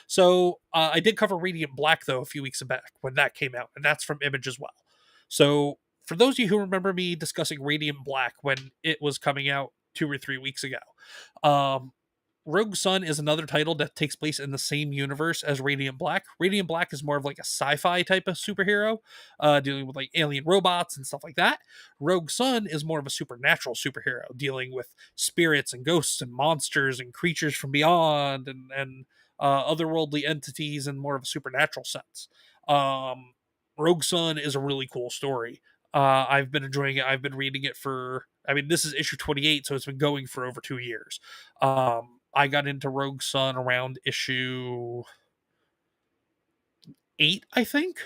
So I did cover Radiant Black, though, a few weeks back when that came out, and that's from Image as well. So for those of you who remember me discussing Radiant Black when it was coming out 2 or 3 weeks ago, Rogue Sun is another title that takes place in the same universe as Radiant Black. Radiant Black is more of like a sci-fi type of superhero, dealing with like alien robots and stuff like that. Rogue Sun is more of a supernatural superhero, dealing with spirits and ghosts and monsters and creatures from beyond and otherworldly entities in more of a supernatural sense. Rogue Sun is a really cool story. I've been enjoying it. I've been reading it for, I mean, this is issue 28, so it's been going for over 2 years. I got into Rogue Sun around issue 8, I think,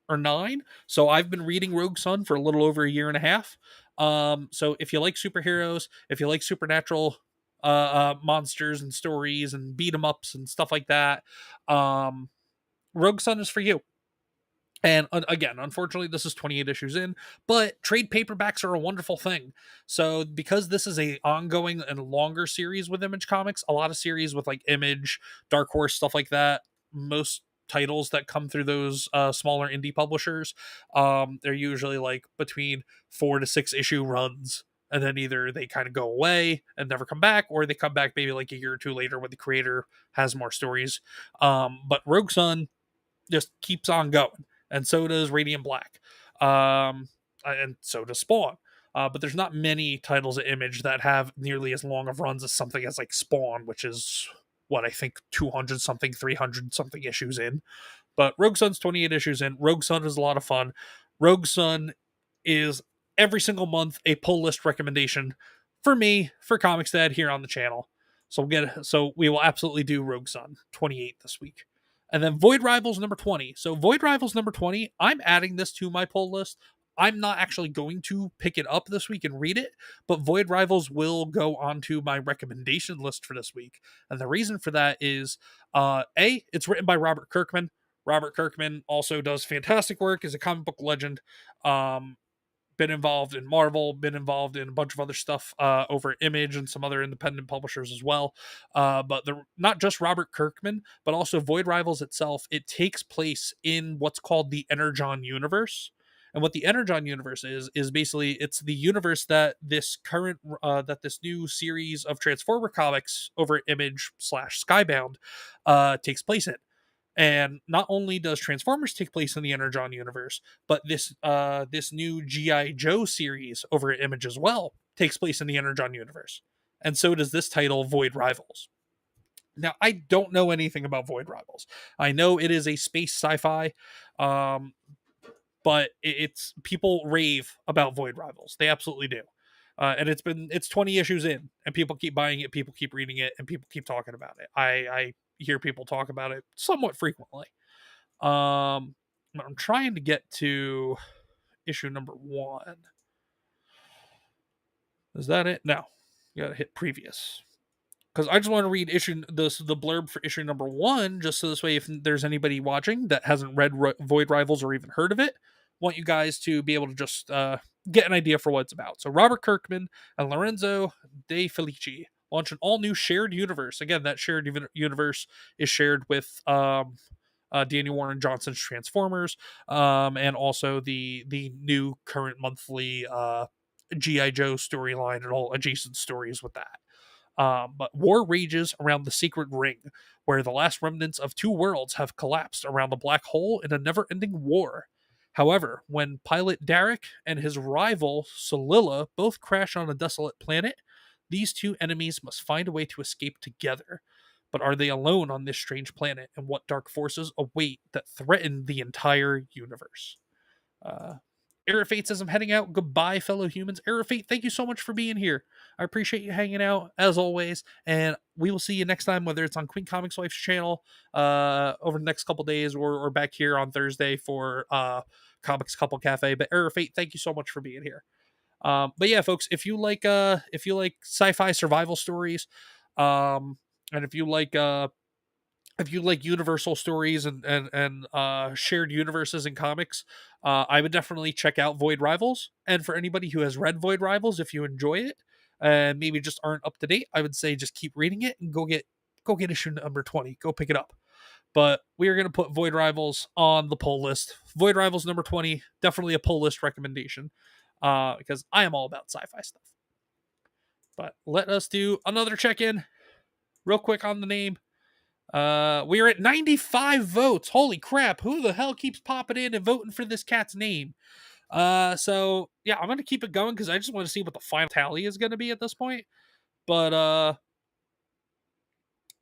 or 9. So I've been reading Rogue Sun for a little over a year and a half. So if you like superheroes, if you like supernatural monsters and stories and beat 'em ups and stuff like that, Rogue Sun is for you. And again, unfortunately, this is 28 issues in, but trade paperbacks are a wonderful thing. So because this is a ongoing and longer series with Image Comics, a lot of series with like Image, Dark Horse, stuff like that, most titles that come through those smaller indie publishers, they're usually like between 4 to 6 issue runs. And then either they kind of go away and never come back, or they come back maybe like a year or two later when the creator has more stories. But Rogue Sun just keeps on going. And so does Radiant Black. And so does Spawn. But there's not many titles at Image that have nearly as long of runs as something as like Spawn, which is what I think 200 something, 300 something issues in. But Rogue Sun's 28 issues in. Rogue Sun is a lot of fun. Rogue Sun is every single month a pull list recommendation for me, for ComixDad here on the channel. So we will absolutely do Rogue Sun 28 this week. And then Void Rivals #20. So Void Rivals #20, I'm adding this to my pull list. I'm not actually going to pick it up this week and read it, but Void Rivals will go onto my recommendation list for this week. And the reason for that is, it's written by Robert Kirkman. Robert Kirkman also does fantastic work as a comic book legend. Been involved in Marvel, been involved in a bunch of other stuff over at Image and some other independent publishers as well. But not just Robert Kirkman, but also Void Rivals itself. It takes place in what's called the Energon universe. And what the Energon universe is basically it's the universe that this new series of Transformer comics over at Image / Skybound takes place in. And not only does Transformers take place in the Energon universe, but this new G.I. Joe series over at Image as well takes place in the Energon universe. And so does this title, Void Rivals. Now, I don't know anything about Void Rivals. I know it is a space sci-fi, but it's people rave about Void Rivals. They absolutely do. And it's 20 issues in, and people keep buying it, people keep reading it, and people keep talking about it. I hear people talk about it somewhat frequently. I'm trying to get to issue #1. Is that it? No. You gotta hit previous. because I just want to read the blurb for issue number 1, just so this way, if there's anybody watching that hasn't read Void Rivals or even heard of it, want you guys to be able to just get an idea for what it's about. So Robert Kirkman and Lorenzo De Felici launch an all-new shared universe. Again, that shared universe is shared with Daniel Warren Johnson's Transformers, and also the new current monthly GI Joe storyline and all adjacent stories with that. But war rages around the secret ring, where the last remnants of two worlds have collapsed around a black hole in a never-ending war. However, when pilot Derek and his rival Solilla both crash on a desolate planet, these two enemies must find a way to escape together. But are they alone on this strange planet, and what dark forces await that threaten the entire universe? Uh, Era Fate says, I'm heading out. Goodbye, fellow humans. Era Fate, thank you so much for being here. I appreciate you hanging out, as always. And we will see you next time, whether it's on Queen Comics Wife's channel over the next couple days, or back here on Thursday for Comics Couple Cafe. But Era Fate, thank you so much for being here. But yeah, folks, if you like sci-fi survival stories, and if you like universal stories and shared universes in comics, I would definitely check out Void Rivals. And for anybody who has read Void Rivals, if you enjoy it and maybe just aren't up to date, I would say just keep reading it and go get issue number 20. Go pick it up. But we are going to put Void Rivals on the pull list. Void Rivals number 20, definitely a pull list recommendation, because I am all about sci-fi stuff. But let us do another check-in real quick on the name. We are at 95 votes. Holy crap. Who the hell keeps popping in and voting for this cat's name? So yeah, I'm going to keep it going because I just want to see what the final tally is going to be at this point. But,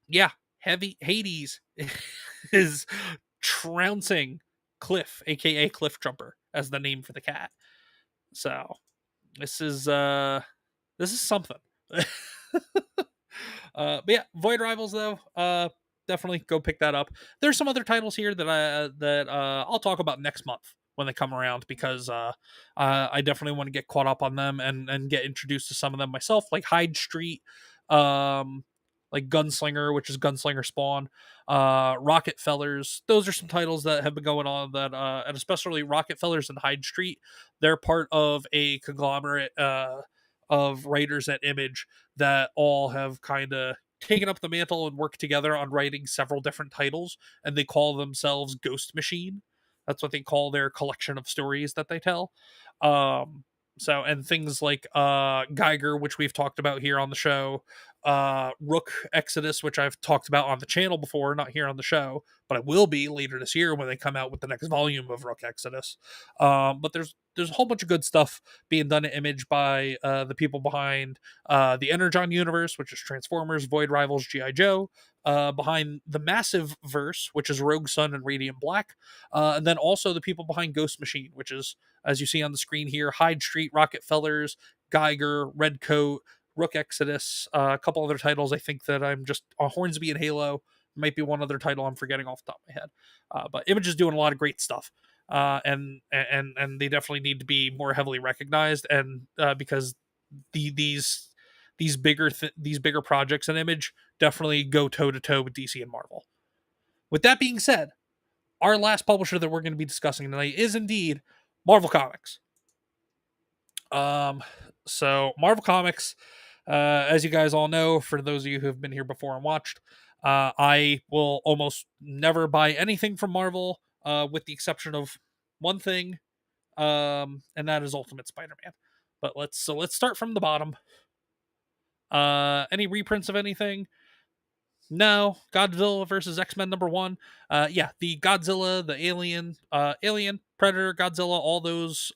yeah, Heavy Hades is trouncing Cliff, aka Cliff Jumper, as the name for the cat. So this is something. But yeah, Void Rivals though, definitely go pick that up. There's some other titles here that I'll talk about next month when they come around, because I definitely want to get caught up on them and get introduced to some of them myself, like Hyde Street, like Gunslinger, which is Gunslinger Spawn, Rocket Fellers. Those are some titles that have been going on that, and especially Rocket Fellers and Hyde Street. They're part of a conglomerate of writers at Image that all have kind of taken up the mantle and worked together on writing several different titles, and they call themselves Ghost Machine. That's what they call their collection of stories that they tell. So, and things like Geiger, which we've talked about here on the show, Rook Exodus, which I've talked about on the channel before, not here on the show, but I will be later this year when they come out with the next volume of Rook Exodus. But there's a whole bunch of good stuff being done at Image by the people behind the Energon universe, which is Transformers, Void Rivals, G.I. Joe, behind the Massive Verse, which is Rogue Sun and Radiant Black, and then also the people behind Ghost Machine, which is, as you see on the screen here, Hyde Street, Rocket Fellers, Geiger, Red Coat, Rook Exodus, a couple other titles I think that I'm just, Hornsby and Halo, might be one other title I'm forgetting off the top of my head. But Image is doing a lot of great stuff. And they definitely need to be more heavily recognized, and because these bigger projects in Image definitely go toe to toe with DC and Marvel. With that being said, our last publisher that we're going to be discussing tonight is indeed Marvel Comics. So Marvel Comics, as you guys all know, for those of you who have been here before and watched, I will almost never buy anything from Marvel, with the exception of one thing, and that is Ultimate Spider-Man. But let's start from the bottom. Any reprints of anything? No. Godzilla versus X-Men #1. Yeah, the Godzilla, the Alien, Predator, Godzilla, all those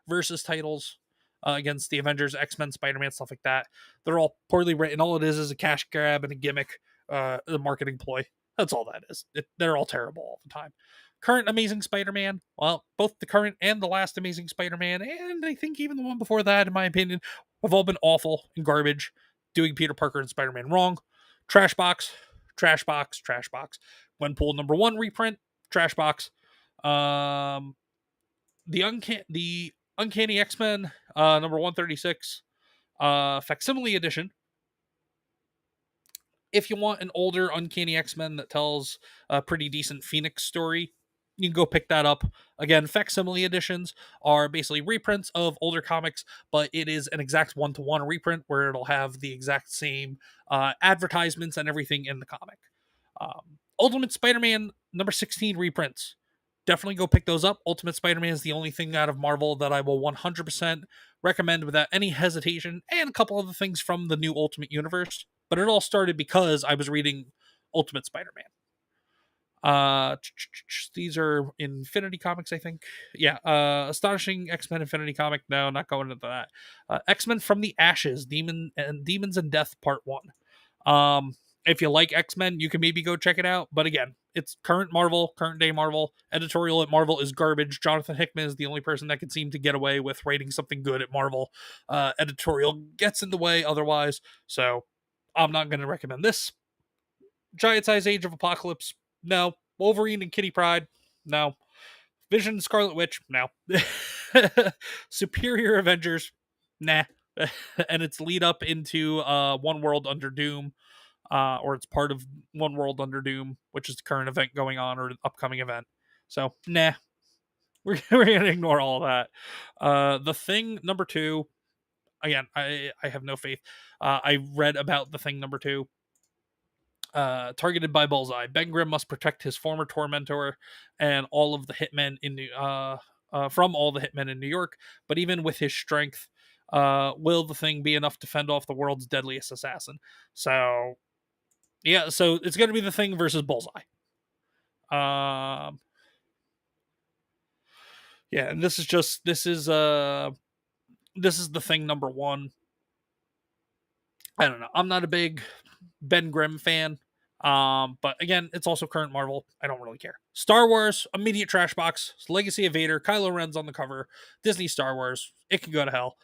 versus titles against the Avengers, X-Men, Spider-Man, stuff like that. They're all poorly written. All it is a cash grab and a gimmick, a marketing ploy. That's all that is. They're all terrible all the time. Current Amazing Spider-Man, well, both the current and the last Amazing Spider-Man, and I think even the one before that, in my opinion, have all been awful and garbage, doing Peter Parker and Spider-Man wrong. Trash box. Gwenpool #1 reprint, trash box. The Uncanny X-Men #136 facsimile edition. if you want an older Uncanny X-Men that tells a pretty decent Phoenix story, you can go pick that up. Again, facsimile editions are basically reprints of older comics, but it is an exact one-to-one reprint where it'll have the exact same advertisements and everything in the comic. Ultimate Spider-Man number 16 reprints. Definitely go pick those up. Ultimate Spider-Man is the only thing out of Marvel that I will 100% recommend without any hesitation, and a couple other things from the new Ultimate Universe. But it all started because I was reading Ultimate Spider-Man. These are Infinity Comics, I think. Yeah, Astonishing X-Men Infinity Comic. No, not going into that. X-Men from the Ashes, Demons and Death Part 1. If you like X-Men, you can maybe go check it out. But again, it's current day Marvel. Editorial at Marvel is garbage. Jonathan Hickman is the only person that can seem to get away with writing something good at Marvel. Editorial gets in the way otherwise. So I'm not going to recommend this. Giant Size Age of Apocalypse. No. Wolverine and Kitty Pryde. No. Vision and Scarlet Witch. No. Superior Avengers. Nah. And its lead up into One World Under Doom. Or it's part of One World Under Doom, which is the current event going on or the upcoming event. So, nah. We're going to ignore all that. The Thing number 2. Again, I have no faith. I read about The Thing number 2. Targeted by Bullseye. Ben Grimm must protect his former tormentor and all of the hitmen from all the hitmen in New York. But even with his strength, will the Thing be enough to fend off the world's deadliest assassin? So, yeah. So it's going to be the Thing versus Bullseye. Yeah, and this is the Thing number 1. I don't know. I'm not a big Ben Grimm fan. But again, it's also current Marvel. I don't really care. Star Wars, immediate trash box. Legacy of Vader. Kylo Ren's on the cover. Disney Star Wars. It can go to hell.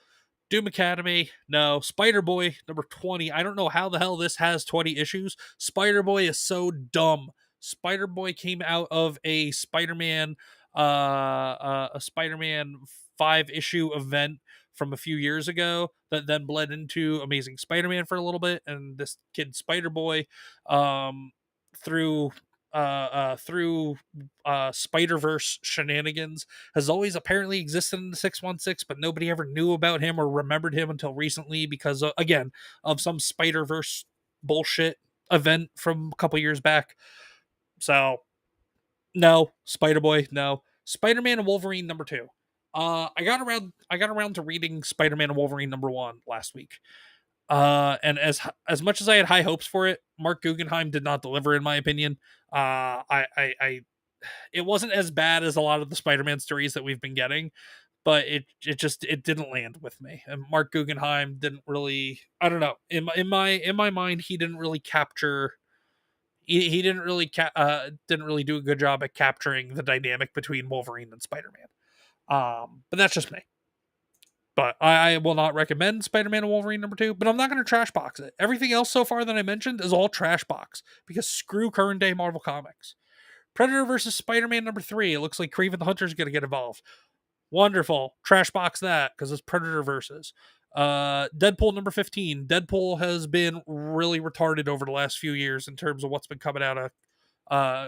Doom Academy. No. Spider-Boy, number 20. I don't know how the hell this has 20 issues. Spider-Boy is so dumb. Spider-Boy came out of a Spider-Man 5-issue event from a few years ago that then bled into Amazing Spider-Man for a little bit, and this kid Spider-Boy through Spider-Verse shenanigans has always apparently existed in the 616, but nobody ever knew about him or remembered him until recently because again of some Spider-Verse bullshit event from a couple years back. So no. Spider-Boy, no. Spider-Man and Wolverine number 2. I got around to reading Spider-Man and Wolverine number 1 last week. And as much as I had high hopes for it, Mark Guggenheim did not deliver, in my opinion. It wasn't as bad as a lot of the Spider-Man stories that we've been getting, but it didn't land with me. And Mark Guggenheim didn't really, I don't know, in my mind, he didn't really capture. He didn't really do a good job at capturing the dynamic between Wolverine and Spider-Man. But that's just me. But I will not recommend Spider-Man and Wolverine number 2, but I'm not going to trash box it. Everything else so far that I mentioned is all trash box because screw current day Marvel Comics. Predator versus Spider-Man number 3. It looks like Kraven the Hunter is going to get involved. Wonderful. Trash box that because it's Predator versus. Deadpool number 15. Deadpool has been really retarded over the last few years in terms of what's been coming out of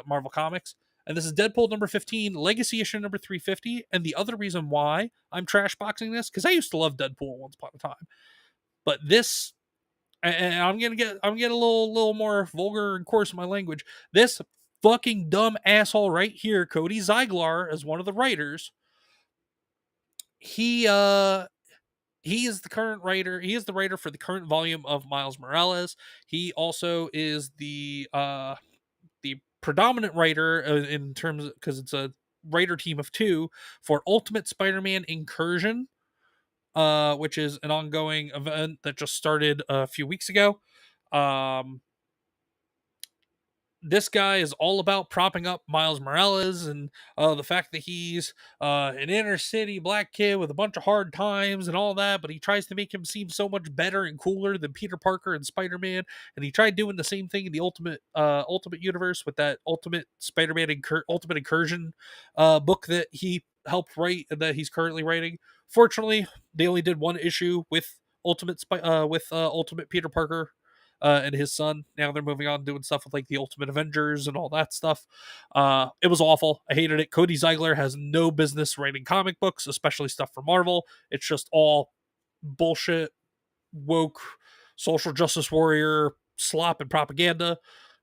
Marvel Comics. And this is Deadpool number 15, Legacy issue number 350. And the other reason why I'm trash boxing this, because I used to love Deadpool once upon a time. But this, and I'm gonna get a little more vulgar and coarse in my language. This fucking dumb asshole right here, Cody Ziegler, as one of the writers, he is the current writer. He is the writer for the current volume of Miles Morales. He also is the predominant writer in terms because it's a writer team of 2 for Ultimate Spider-Man Incursion, which is an ongoing event that just started a few weeks ago. This guy is all about propping up Miles Morales and the fact that he's an inner city black kid with a bunch of hard times and all that, but he tries to make him seem so much better and cooler than Peter Parker and Spider-Man. And he tried doing the same thing in the Ultimate Universe with that Ultimate Spider-Man Ultimate Incursion book that he helped write and that he's currently writing. Fortunately, they only did one issue with Ultimate Peter Parker and his son. Now they're moving on doing stuff with like the Ultimate Avengers and all that stuff. It was awful. I hated it. Cody Ziegler has no business writing comic books, especially stuff for Marvel. It's just all bullshit, woke, social justice warrior slop and propaganda.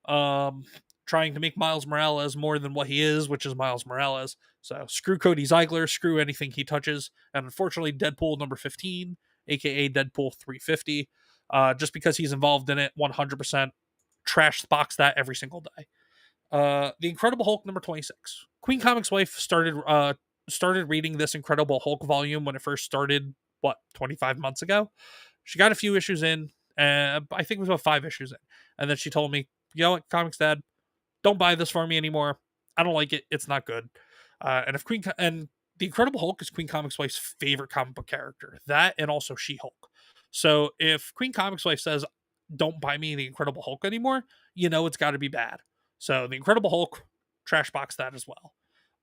Um, Trying to make Miles Morales more than what he is, which is Miles Morales. So screw Cody Ziegler, screw anything he touches. And unfortunately, Deadpool number 15, aka Deadpool 350, just because he's involved in it 100%, trash box that every single day. The Incredible Hulk number 26. Queen Comics' wife started reading this Incredible Hulk volume when it first started, 25 months ago. She got a few issues in, and I think it was about 5 issues in. And then she told me, you know what, Comics Dad, don't buy this for me anymore. I don't like it. It's not good. And the Incredible Hulk is Queen Comics' wife's favorite comic book character. That and also She-Hulk. So if Queen Comics' wife says, don't buy me the Incredible Hulk anymore, you know it's got to be bad. So the Incredible Hulk, trash box that as well.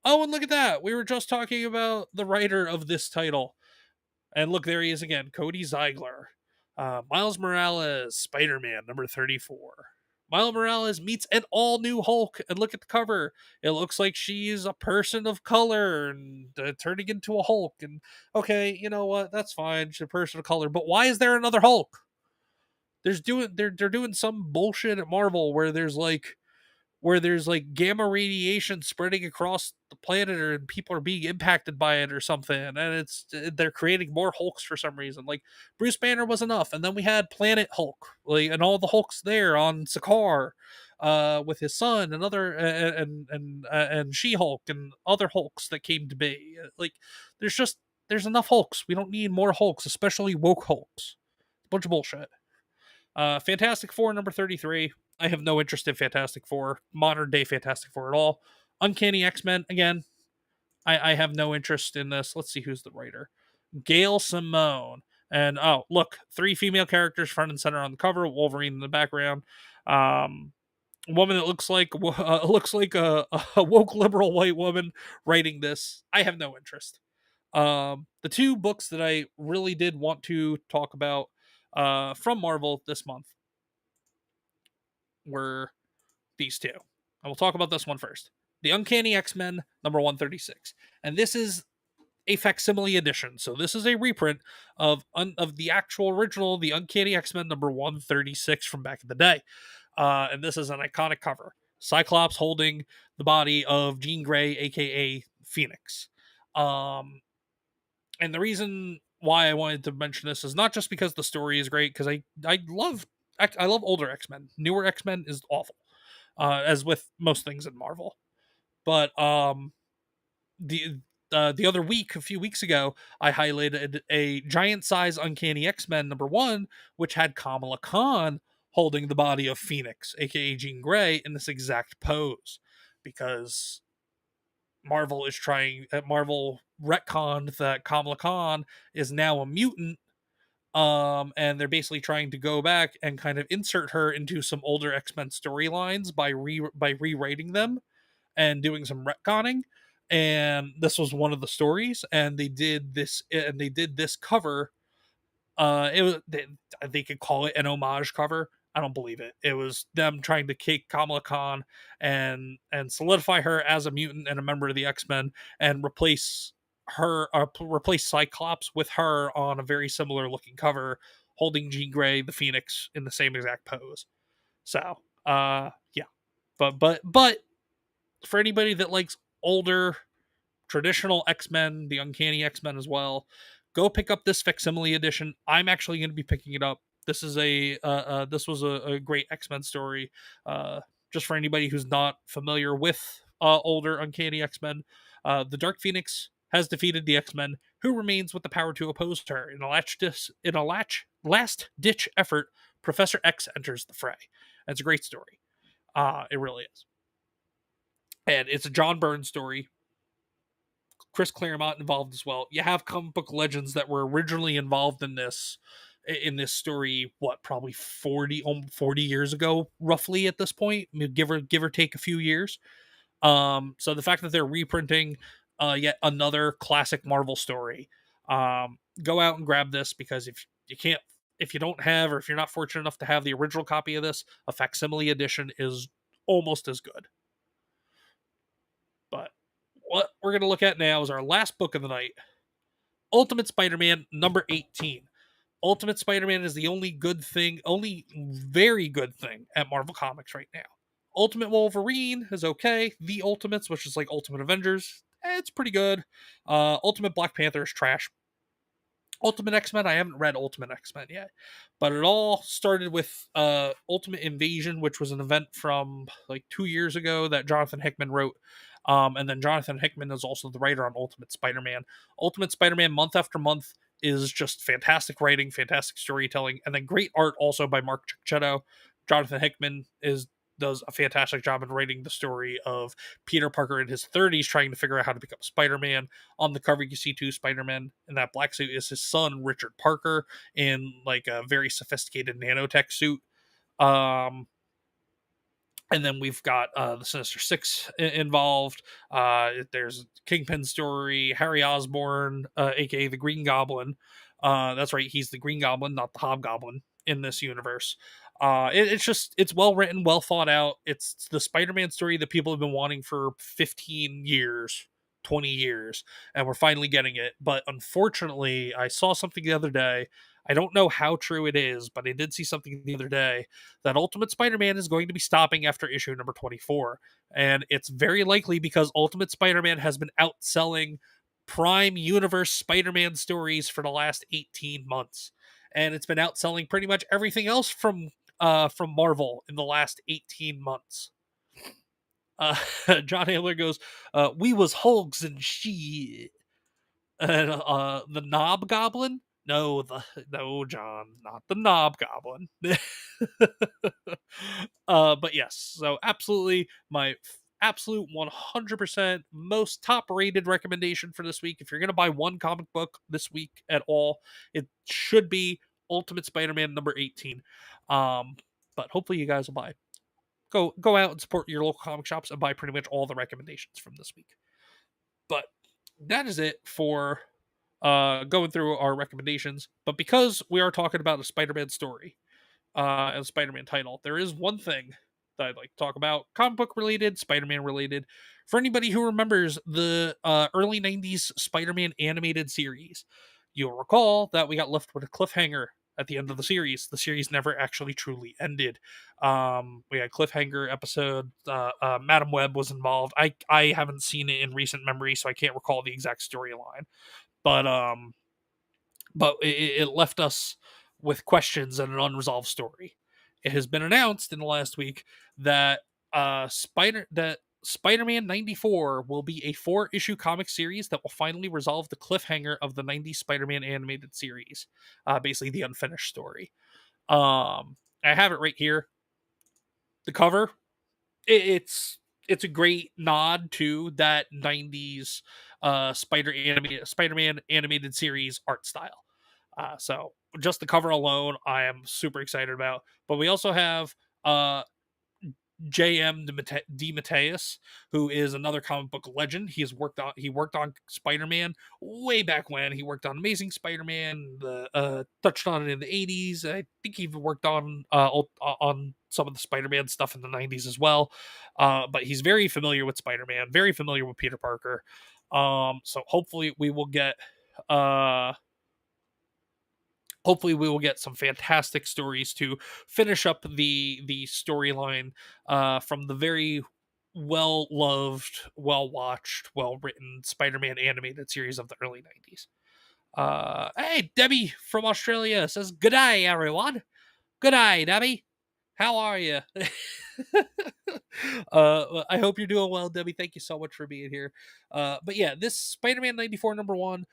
Oh, and look at that. We were just talking about the writer of this title. And look, there he is again, Cody Ziegler. Miles Morales, Spider-Man, number 34. Miles Morales meets an all-new Hulk, and look at the cover. It looks like she's a person of color and turning into a Hulk. And okay, you know what? That's fine. She's a person of color. But why is there another Hulk? They're doing some bullshit at Marvel where there's like gamma radiation spreading across the planet and people are being impacted by it or something, and they're creating more Hulks for some reason. Like Bruce Banner was enough, and then we had Planet Hulk, like, and all the Hulks there on Sakaar, with his son and other and She-Hulk and other Hulks that came to be. Like there's enough Hulks. We don't need more Hulks, especially woke Hulks. Bunch of bullshit. Fantastic Four number 33. I have no interest in Fantastic Four, modern day Fantastic Four at all. Uncanny X-Men, again, I have no interest in this. Let's see who's the writer. Gail Simone. And oh, look, 3 female characters front and center on the cover, Wolverine in the background. A woman that looks like a woke liberal white woman writing this. I have no interest. The 2 books that I really did want to talk about from Marvel this month were these 2. And we'll talk about this one first. The Uncanny X-Men number 136. And this is a facsimile edition. So this is a reprint of the actual original, the Uncanny X-Men number 136 from back in the day. And this is an iconic cover. Cyclops holding the body of Jean Grey, aka Phoenix. And the reason why I wanted to mention this is not just because the story is great, because I love older X-Men. Newer X-Men is awful, as with most things in Marvel. But the other week, a few weeks ago, I highlighted a giant size Uncanny X-Men number 1, which had Kamala Khan holding the body of Phoenix, aka Jean Grey, in this exact pose, because Marvel retconned that Kamala Khan is now a mutant, and they're basically trying to go back and kind of insert her into some older X-Men storylines by rewriting them and doing some retconning. And this was one of the stories, and they did this cover. They could call it an homage cover. I don't believe it. It was them trying to kick Kamala Khan and solidify her as a mutant and a member of the X-Men, and replace Cyclops with her on a very similar looking cover, holding Jean Grey, the Phoenix, in the same exact pose. So, yeah, but for anybody that likes older traditional X-Men, the Uncanny X-Men as well, go pick up this facsimile edition. I'm actually going to be picking it up. This is this was a great X-Men story. Just for anybody who's not familiar with older Uncanny X-Men, the Dark Phoenix has defeated the X-Men, who remains with the power to oppose her. In a last-ditch effort, Professor X enters the fray. And it's a great story. It really is. And it's a John Byrne story. Chris Claremont involved as well. You have comic book legends that were originally involved in this story, probably 40 years ago, roughly at this point, give or take a few years. So the fact that they're reprinting yet another classic Marvel story, go out and grab this, because if you can't if you don't have, or if you're not fortunate enough to have the original copy of this, a facsimile edition is almost as good. But what we're going to look at now is our last book of the night, Ultimate Spider-Man number 18. Ultimate Spider-Man is the only good thing, only very good thing at Marvel Comics right now. Ultimate Wolverine is okay. The Ultimates, which is like Ultimate Avengers, it's pretty good. Ultimate Black Panther is trash. Ultimate X-Men, I haven't read Ultimate X-Men yet, but it all started with Ultimate Invasion, which was an event from like 2 years ago that Jonathan Hickman wrote. And then Jonathan Hickman is also the writer on Ultimate Spider-Man. Ultimate Spider-Man, month after month, is just fantastic writing, fantastic storytelling, and then great art also by Mark Cicchetto. Jonathan Hickman does a fantastic job in writing the story of Peter Parker in his 30s trying to figure out how to become Spider-Man. On the cover, you see two Spider-Men, and that black suit is his son, Richard Parker, in like a very sophisticated nanotech suit. And then we've got the Sinister Six involved. There's Kingpin story, Harry Osborn, aka the Green Goblin. That's right, he's the Green Goblin, not the Hobgoblin in this universe. It's well written, well thought out. It's the Spider-Man story that people have been wanting for 15 years, 20 years, and we're finally getting it. But unfortunately, I saw something the other day. I don't know how true it is, but I did see something the other day that Ultimate Spider-Man is going to be stopping after issue number 24. And it's very likely because Ultimate Spider-Man has been outselling Prime Universe Spider-Man stories for the last 18 months. And it's been outselling pretty much everything else from Marvel in the last 18 months. John Handler goes, we was Hulks and shit. And the Knob Goblin? No, John, not the Knob Goblin. But yes, so absolutely my absolute 100% most top rated recommendation for this week. If you're going to buy one comic book this week at all, it should be Ultimate Spider-Man number 18. But hopefully you guys will buy. Go out and support your local comic shops and buy pretty much all the recommendations from this week. But that is it for going through our recommendations. But because we are talking about a Spider-Man story and a Spider-Man title, there is one thing that I'd like to talk about, comic book related, Spider-Man related. For anybody who remembers the early 90s Spider-Man animated series, you'll recall that we got left with a cliffhanger at the end of the series. The series never actually truly ended. We had cliffhanger episode. Madam Web was involved. I haven't seen it in recent memory, so I can't recall the exact storyline. But it left us with questions and an unresolved story. It has been announced in the last week that Spider-Man 94 will be a 4-issue comic series that will finally resolve the cliffhanger of the 90s Spider-Man animated series, basically the unfinished story. I have it right here. The cover, it's a great nod to that 90s Spider-Man animated series art style. So just the cover alone, I am super excited about. But we also have J.M. DeMatteis, who is another comic book legend. He worked on Spider-Man way back when. He worked on Amazing Spider-Man, touched on it in the 80s. I think he even worked on some of the Spider-Man stuff in the 90s as well. But he's very familiar with Spider-Man, very familiar with Peter Parker. So hopefully we will get some fantastic stories to finish up the storyline from the very well-loved, well-watched, well-written Spider-Man animated series of the early 90s. Hey, Debbie from Australia says, "Good day, everyone. Good day, Debbie. How are you?" I hope you're doing well, Debbie. Thank you so much for being here. But yeah, this Spider-Man 94 number 1,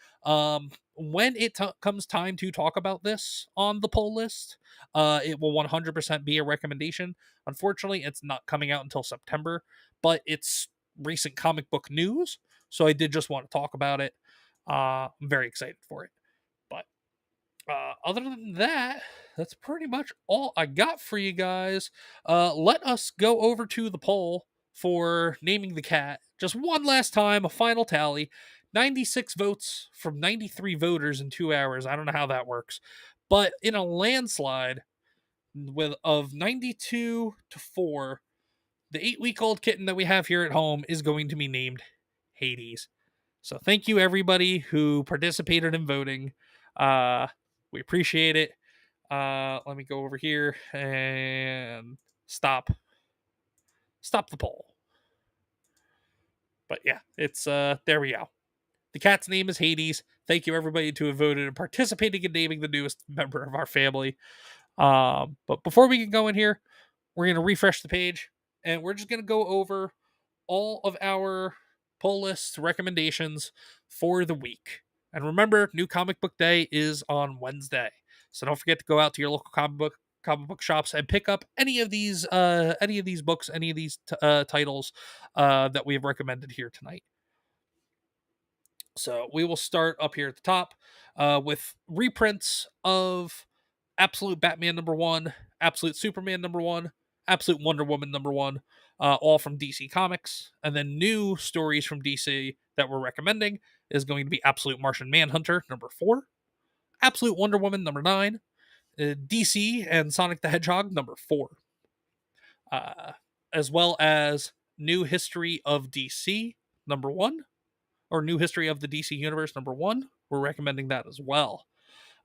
when it comes time to talk about this on the poll list, it will 100% be a recommendation. Unfortunately, it's not coming out until September, but it's recent comic book news, so I did just want to talk about it. I'm very excited for it. But other than that, that's pretty much all I got for you guys. Let us go over to the poll for naming the cat. Just one last time, a final tally. 96 votes from 93 voters in 2 hours. I don't know how that works. but in a landslide of 92-4, the 8-week-old kitten that we have here at home is going to be named Hades. So thank you everybody who participated in voting. We appreciate it. Let me go over here and stop the poll. But yeah, it's there we go. The cat's name is Hades. Thank you everybody who have voted and participating in naming the newest member of our family. But before we get going here, we're going to refresh the page and we're just going to go over all of our poll list recommendations for the week. And remember, New Comic Book Day is on Wednesday. So don't forget to go out to your local comic book shops and pick up any of these books, any of these titles that we have recommended here tonight. So we will start up here at the top with reprints of Absolute Batman #1, Absolute Superman #1, Absolute Wonder Woman #1, all from DC Comics. And then new stories from DC that we're recommending is going to be Absolute Martian Manhunter #4, Absolute Wonder Woman #9, DC and Sonic the Hedgehog #4, as well as New History of DC #1, or New History of the DC Universe #1. We're recommending that as well.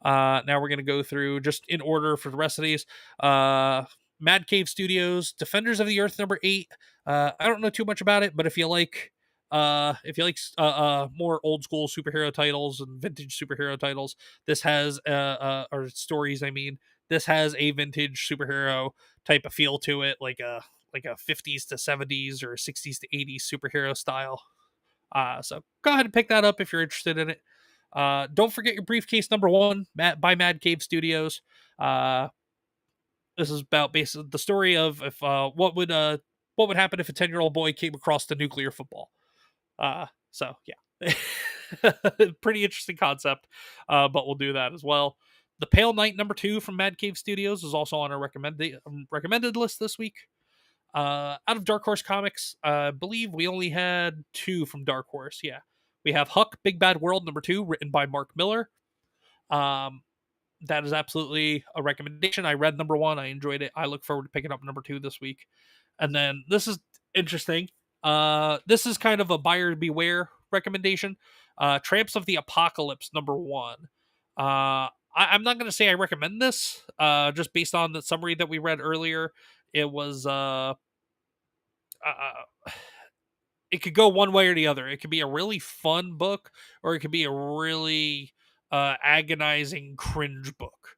Now we're going to go through just in order for the rest of these. Mad Cave Studios, Defenders of the Earth #8. I don't know too much about it, but if you like more old school superhero titles and vintage superhero titles, this has or stories. I mean, this has a vintage superhero type of feel to it, like a 50s to 70s or 60s to 80s superhero style. So go ahead and pick that up if you're interested in it. Don't forget your briefcase #1 by Mad Cave Studios. This is about basically the story of if what would happen if a 10-year-old boy came across the nuclear football. So yeah, pretty interesting concept. But we'll do that as well. The Pale Knight #2 from Mad Cave Studios is also on our recommended list this week. Out of Dark Horse Comics, I believe we only had 2 from Dark Horse. Yeah, we have Huck, Big Bad World #2, written by Mark Miller. That is absolutely a recommendation. I read #1. I enjoyed it. I look forward to picking up #2 this week. And then this is interesting. This is kind of a buyer beware recommendation. Tramps of the Apocalypse #1. I'm not going to say I recommend this, just based on the summary that we read earlier. It was it could go one way or the other. It could be a really fun book, or it could be a really agonizing cringe book.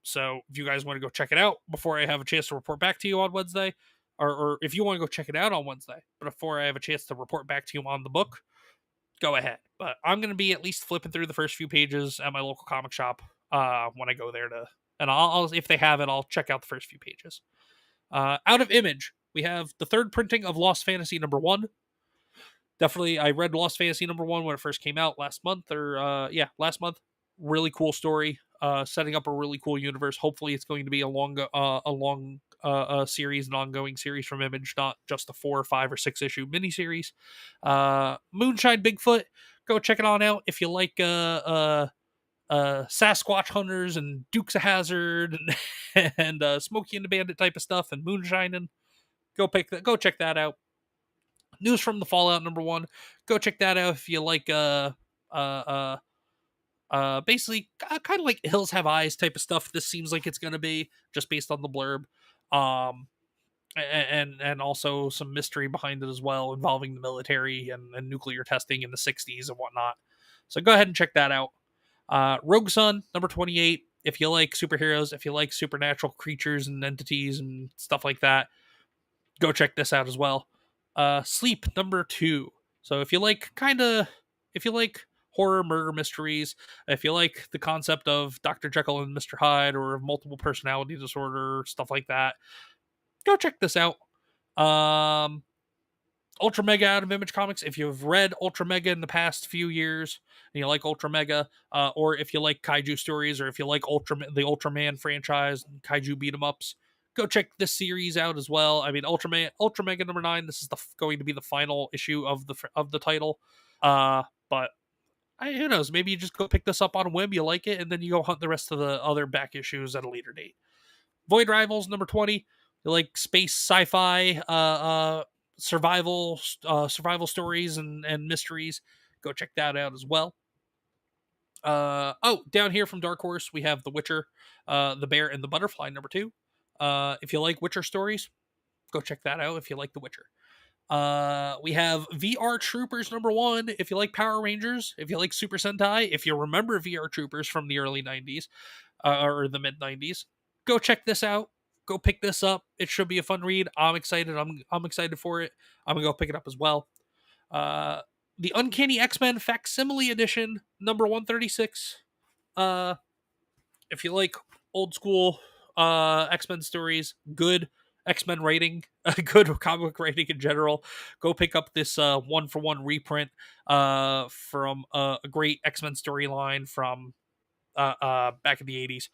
So if you guys want to go check it out before I have a chance to report back to you on Wednesday, or if you want to go check it out on Wednesday, but before I have a chance to report back to you on the book, go ahead. But I'm going to be at least flipping through the first few pages at my local comic shop when I go there and I'll if they have it, I'll check out the first few pages. Out of Image, we have the 3rd printing of Lost Fantasy #1. Definitely, I read Lost Fantasy #1 when it first came out last month, last month. Really cool story, setting up a really cool universe. Hopefully, it's going to be a long series, an ongoing series from Image, not just a 4 or 5 or 6 issue miniseries. Moonshine Bigfoot, go check it on out if you like Sasquatch hunters and Dukes of Hazzard and Smokey and the Bandit type of stuff and moonshining. Go check that out. News from the Fallout #1. Go check that out if you like basically kind of like Hills Have Eyes type of stuff. This seems like it's gonna be just based on the blurb. And also some mystery behind it as well, involving the military and nuclear testing in the 60s and whatnot. So go ahead and check that out. Rogue Sun #28. If you like superheroes, if you like supernatural creatures and entities and stuff like that, go check this out as well. Sleep #2. So if you like horror murder mysteries, if you like the concept of Dr. Jekyll and Mr. Hyde or multiple personality disorder, stuff like that, go check this out. Ultra Mega out of Image Comics. If you've read Ultra Mega in the past few years and you like Ultra Mega, or if you like kaiju stories, or if you like the Ultraman franchise and kaiju beat 'em ups, go check this series out as well. I mean, Ultra Mega #9. This is going to be the final issue of the title. But who knows? Maybe you just go pick this up on a whim, you like it, and then you go hunt the rest of the other back issues at a later date. Void Rivals number 20. You like space, sci-fi, survival stories and mysteries. Go check that out as well. Down here from Dark Horse, we have The Witcher, The Bear and the Butterfly number 2. If you like Witcher stories, go check that out if you like The Witcher. We have VR Troopers number 1. If you like Power Rangers, if you like Super Sentai, if you remember VR Troopers from the early 90s or the mid 90s, go check this out. Go pick this up. It should be a fun read. I'm excited. I'm excited for it. I'm gonna go pick it up as well. The Uncanny X-Men Facsimile Edition number 136. If you like old school X-Men stories, good X-Men writing, good comic writing in general, go pick up this 1-for-1 reprint from a great X-Men storyline from back in the 80s.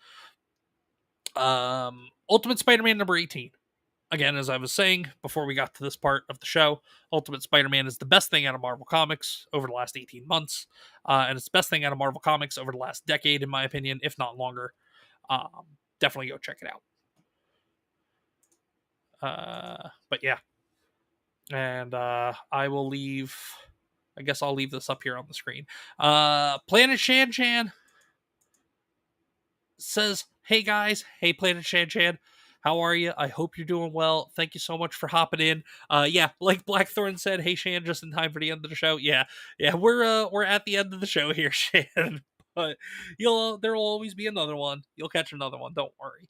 Ultimate Spider-Man number 18. Again, as I was saying before we got to this part of the show, Ultimate Spider-Man is the best thing out of Marvel Comics over the last 18 months. And it's the best thing out of Marvel Comics over the last decade, in my opinion, if not longer. Definitely go check it out. But yeah. And I will leave... I guess I'll leave this up here on the screen. Planet Shan-Chan says, hey guys, hey Planet Shan-Chan, how are you? I hope you're doing well. Thank you so much for hopping in. Yeah, like Blackthorn said, hey Shan, just in time for the end of the show. Yeah, we're at the end of the show here, Shan. But there will always be another one. You'll catch another one, don't worry.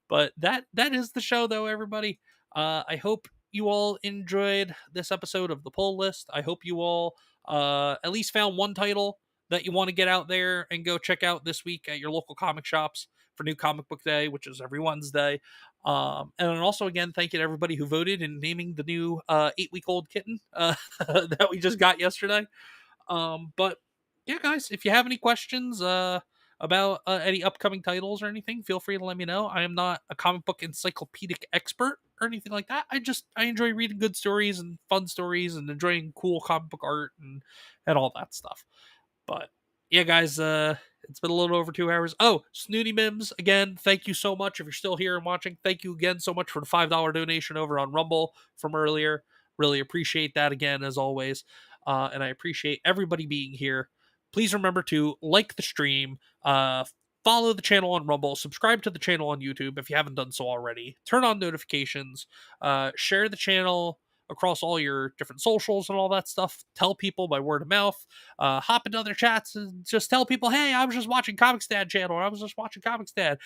But that is the show, though, everybody. I hope you all enjoyed this episode of the Pull List. I hope you all at least found one title that you want to get out there and go check out this week at your local comic shops for New Comic Book Day, which is every Wednesday. And also, again, thank you to everybody who voted in naming the new 8-week-old kitten that we just got yesterday. But yeah, guys, if you have any questions about any upcoming titles or anything, feel free to let me know. I am not a comic book encyclopedic expert or anything like that. I enjoy reading good stories and fun stories and enjoying cool comic book art and all that stuff. But yeah, guys, it's been a little over 2 hours. Oh, Snooty Mims, again, thank you so much. If you're still here and watching, thank you again so much for the $5 donation over on Rumble from earlier. Really appreciate that again, as always. And I appreciate everybody being here. Please remember to like the stream, follow the channel on Rumble, subscribe to the channel on YouTube if you haven't done so already, turn on notifications, share the channel across all your different socials and all that stuff. Tell people by word of mouth. Hop into other chats and just tell people, hey, I was just watching ComixDad channel, or I was just watching ComixDad.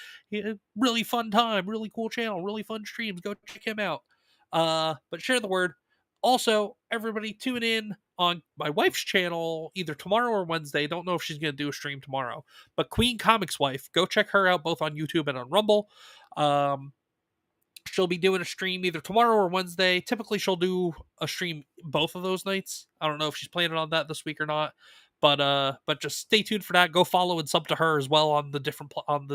Really fun time, really cool channel, really fun streams. Go check him out. But share the word. Also, everybody tune in on my wife's channel either tomorrow or Wednesday. Don't know if she's going to do a stream tomorrow. But Queen Comics Wife, go check her out both on YouTube and on Rumble. She'll be doing a stream either tomorrow or Wednesday. Typically, she'll do a stream both of those nights. I don't know if she's planning on that this week or not. But just stay tuned for that. Go follow and sub to her as well on the different on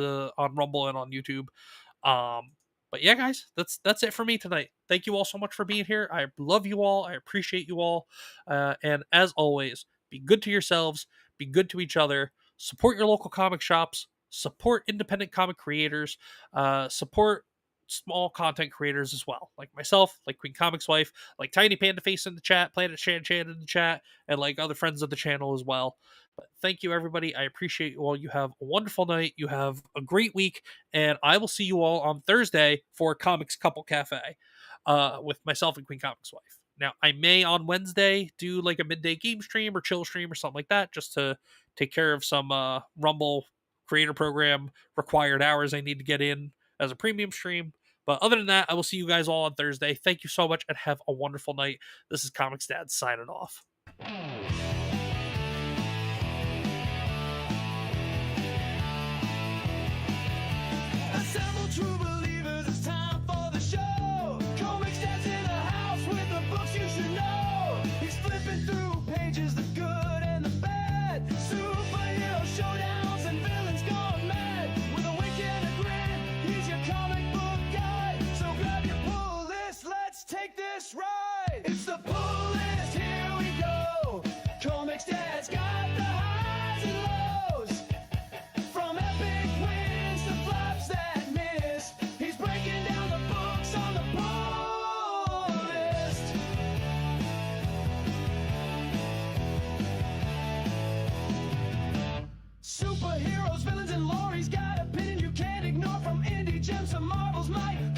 Rumble and on YouTube. But yeah, guys, that's it for me tonight. Thank you all so much for being here. I love you all. I appreciate you all. And as always, be good to yourselves. Be good to each other. Support your local comic shops. Support independent comic creators. Support small content creators as well, like myself, like Queen Comics Wife, like Tiny Panda Face in the chat, Planet Shan-Chan in the chat, and like other friends of the channel as well. But thank you, everybody. I appreciate you all. You have a wonderful night. You have a great week, and I will see you all on Thursday for Comics Couple Cafe with myself and Queen Comics Wife. Now, I may on Wednesday do like a midday game stream or chill stream or something like that, just to take care of some Rumble Creator Program required hours I need to get in as a premium stream. But other than that, I will see you guys all on Thursday. Thank you so much and have a wonderful night. This is ComixDad signing off. Assemble true believers, it's time for the show. ComixDad's in the house with the books you should know. He's flipping through pages, the good and the bad. Superhero showdowns and villains gone mad. With a wink and a grin, he's your comic book guy. So grab your pull list, let's take this ride. It's the pull list, here we go. ComixDad. He's got opinion you can't ignore. From indie gems to Marvel's might.